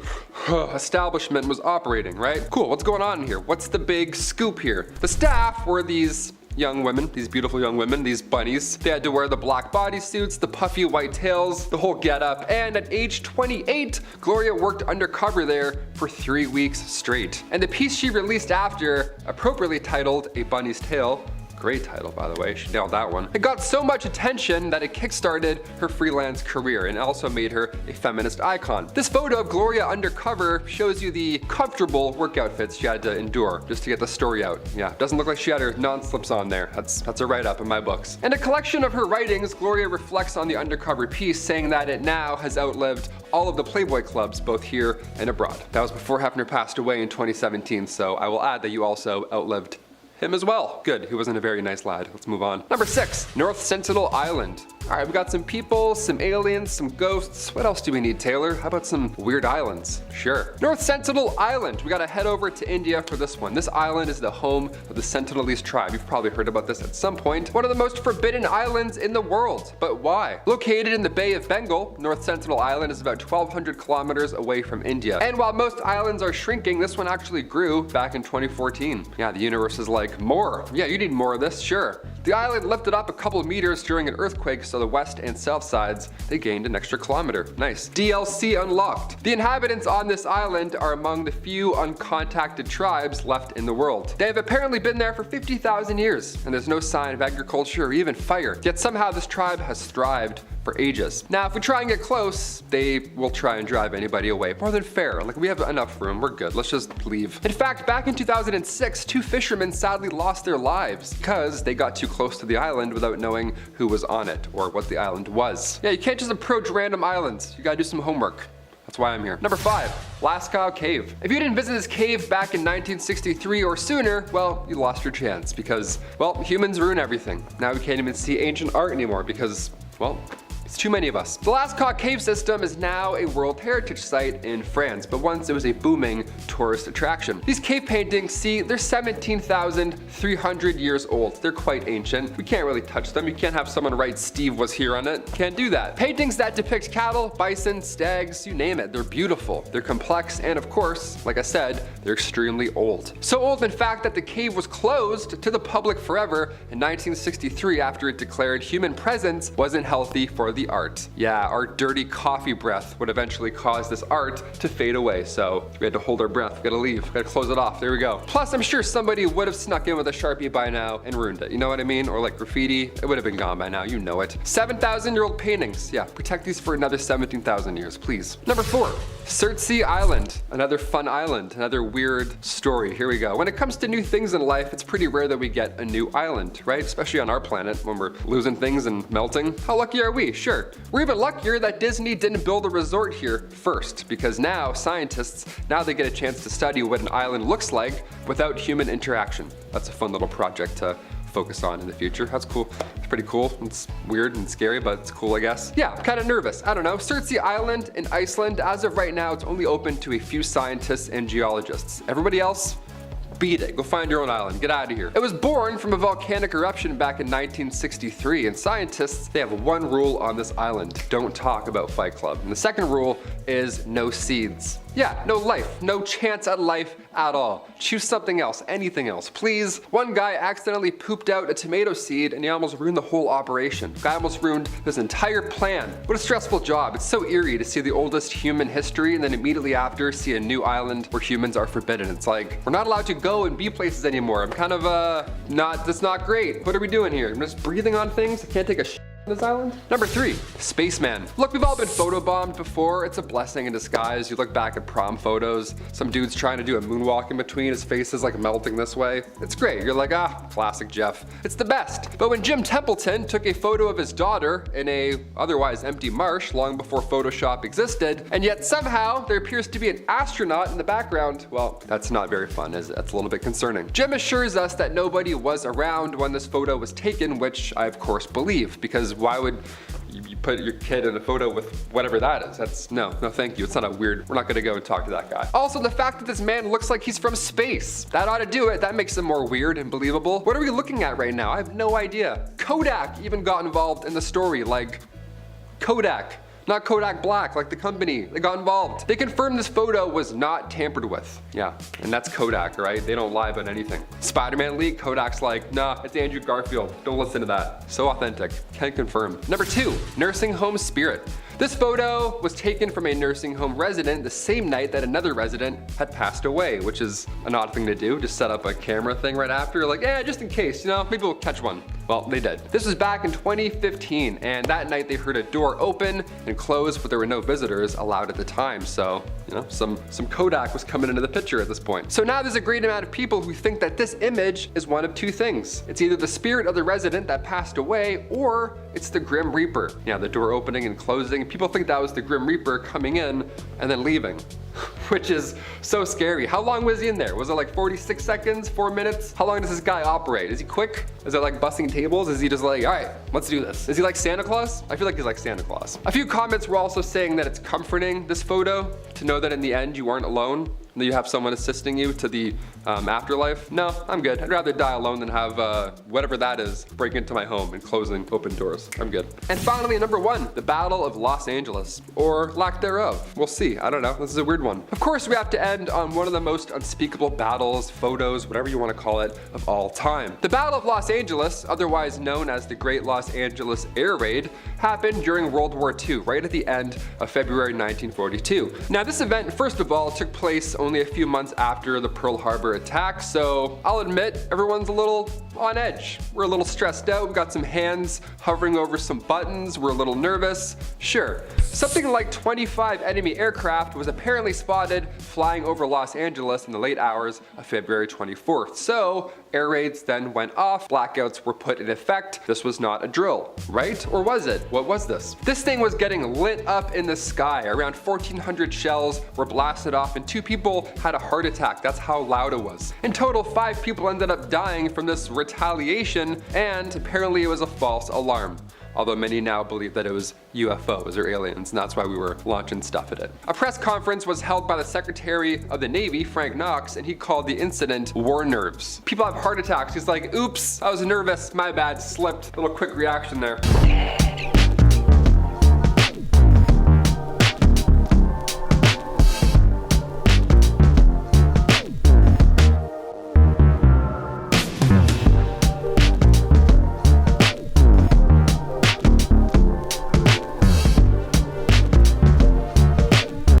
establishment was operating, right? Cool, what's going on here? What's the big scoop here? The staff were these young women, these beautiful young women, these bunnies. They had to wear the black bodysuits, the puffy white tails, the whole getup, and at age 28, Gloria worked undercover there for 3 weeks straight. And the piece she released after, appropriately titled A Bunny's Tale, great title, by the way, she nailed that one. It got so much attention that it kickstarted her freelance career and also made her a feminist icon. This photo of Gloria undercover shows you the comfortable work outfits she had to endure just to get the story out. Yeah, doesn't look like she had her non-slips on there. That's a write-up in my books. In a collection of her writings, Gloria reflects on the undercover piece, saying that it now has outlived all of the Playboy clubs, both here and abroad. That was before Hefner passed away in 2017, so I will add that you also outlived him as well. Good, he wasn't a very nice lad. Let's move on. Number 6, North Sentinel Island. Alright, we got some people, some aliens, some ghosts. What else do we need, Taylor? How about some weird islands? Sure. North Sentinel Island. We gotta head over to India for this one. This island is the home of the Sentinelese tribe. You've probably heard about this at some point. One of the most forbidden islands in the world. But why? Located in the Bay of Bengal, North Sentinel Island is about 1,200 kilometers away from India. And while most islands are shrinking, this one actually grew back in 2014. Yeah, the universe is like, more. Yeah, you need more of this, sure. The island lifted up a couple meters during an earthquake, so the west and south sides, they gained an extra kilometer. Nice. DLC unlocked. The inhabitants on this island are among the few uncontacted tribes left in the world. They have apparently been there for 50,000 years, and there's no sign of agriculture or even fire. Yet somehow this tribe has thrived for ages. Now, if we try and get close, they will try and drive anybody away. More than fair. Like, we have enough room. We're good. Let's just leave. In fact, back in 2006, 2 fishermen sadly lost their lives because they got too close to the island without knowing who was on it or what the island was. Yeah, you can't just approach random islands. You gotta do some homework. That's why I'm here. Number 5, Lascaux Cave. If you didn't visit this cave back in 1963 or sooner, well, you lost your chance because, well, humans ruin everything. Now we can't even see ancient art anymore because, well, it's too many of us. The Lascaux cave system is now a World Heritage Site in France, but once it was a booming tourist attraction. These cave paintings, see, they're 17,300 years old. They're quite ancient. We can't really touch them. You can't have someone write Steve was here on it. Can't do that. Paintings that depict cattle, bison, stags, you name it. They're beautiful. They're complex, and of course, like I said, they're extremely old. So old, in fact, that the cave was closed to the public forever in 1963 after it declared human presence wasn't healthy for the art. Yeah, our dirty coffee breath would eventually cause this art to fade away, so we had to hold our breath. We gotta leave. We gotta close it off. There we go. Plus, I'm sure somebody would have snuck in with a Sharpie by now and ruined it. You know what I mean? Or like graffiti. It would have been gone by now. You know it. 7,000-year-old paintings. Yeah, protect these for another 17,000 years, please. Number 4, Surtsey Island. Another fun island. Another weird story. Here we go. When it comes to new things in life, it's pretty rare that we get a new island, right? Especially on our planet when we're losing things and melting. How lucky are we? Sure. We're even luckier that Disney didn't build a resort here first, because now scientists, now they get a chance to study what an island looks like without human interaction. That's a fun little project to focus on in the future. That's cool. It's pretty cool. It's weird and scary, but it's cool, I guess. Yeah, I'm kind of nervous. I don't know. Surtsey Island in Iceland, as of right now, it's only open to a few scientists and geologists. Everybody else, beat it. Go find your own island. Get out of here. It was born from a volcanic eruption back in 1963, and scientists, they have one rule on this island. Don't talk about Fight Club. And the second rule is no seeds. Yeah, no life. No chance at life at all. Choose something else. Anything else, please. One guy accidentally pooped out a tomato seed and he almost ruined the whole operation. Guy almost ruined his entire plan. What a stressful job. It's so eerie to see the oldest human history and then immediately after see a new island where humans are forbidden. It's like, we're not allowed to go and be places anymore. I'm kind of, that's not great. What are we doing here? I'm just breathing on things? I can't take a shit on this island? Number 3, Spaceman. Look, we've all been photobombed before. It's a blessing in disguise. You look back at prom photos, some dude's trying to do a moonwalk in between, his face is like melting this way. It's great. You're like, classic Jeff. It's the best. But when Jim Templeton took a photo of his daughter in a otherwise empty marsh long before Photoshop existed, and yet somehow there appears to be an astronaut in the background, well, that's not very fun, is it? That's a little bit concerning. Jim assures us that nobody was around when this photo was taken, which I of course believe, because why would you put your kid in a photo with whatever that is? That's no thank you. It's not a weird, we're not gonna go and talk to that guy. Also, the fact that this man looks like he's from space, that ought to do it. That makes him more weird and believable. What are we looking at right now? I have no idea. Kodak even got involved in the story, like Kodak. Not Kodak Black, like the company. They got involved. They confirmed this photo was not tampered with. Yeah, and that's Kodak, right? They don't lie about anything. Spider-Man leak, Kodak's like, nah, it's Andrew Garfield. Don't listen to that. So authentic. Can confirm. Number 2, nursing home spirit. This photo was taken from a nursing home resident the same night that another resident had passed away, which is an odd thing to do, just set up a camera thing right after, like, just in case, maybe we'll catch one. Well, they did. This was back in 2015, and that night they heard a door open and close, but there were no visitors allowed at the time, so, some Kodak was coming into the picture at this point. So now there's a great amount of people who think that this image is one of two things. It's either the spirit of the resident that passed away, or it's the Grim Reaper. Yeah, the door opening and closing. People think that was the Grim Reaper coming in and then leaving, which is so scary. How long was he in there? Was it like 46 seconds, 4 minutes? How long does this guy operate? Is he quick? Is it like bussing tables? Is he just like, all right, let's do this? Is he like Santa Claus? I feel like he's like Santa Claus. A few comments were also saying that it's comforting, this photo, to know that in the end you aren't alone, and that you have someone assisting you to the afterlife. No, I'm good. I'd rather die alone than have whatever that is break into my home and closing open doors. I'm good. And finally, number 1, the Battle of Los Angeles, or lack thereof. We'll see. I don't know. This is a weird one. Of course, we have to end on one of the most unspeakable battles, photos, whatever you want to call it, of all time. The Battle of Los Angeles, otherwise known as the Great Los Angeles Air Raid, happened during World War II, right at the end of February 1942. Now, this event, first of all, took place only a few months after the Pearl Harbor attack, so I'll admit everyone's a little on edge. We're a little stressed out, we've got some hands hovering over some buttons, we're a little nervous. Sure, something like 25 enemy aircraft was apparently spotted flying over Los Angeles in the late hours of February 24th. So air raids then went off, blackouts were put in effect. This was not a drill, right? Or was it? What was this? This thing was getting lit up in the sky. Around 1,400 shells were blasted off and 2 people had a heart attack. That's how loud it was. In total, 5 people ended up dying from this retaliation, and apparently it was a false alarm. Although many now believe that it was UFOs or aliens, and that's why we were launching stuff at it. A press conference was held by the Secretary of the Navy, Frank Knox, and he called the incident war nerves. People have heart attacks. He's like, oops, I was nervous, my bad, slipped. Little quick reaction there.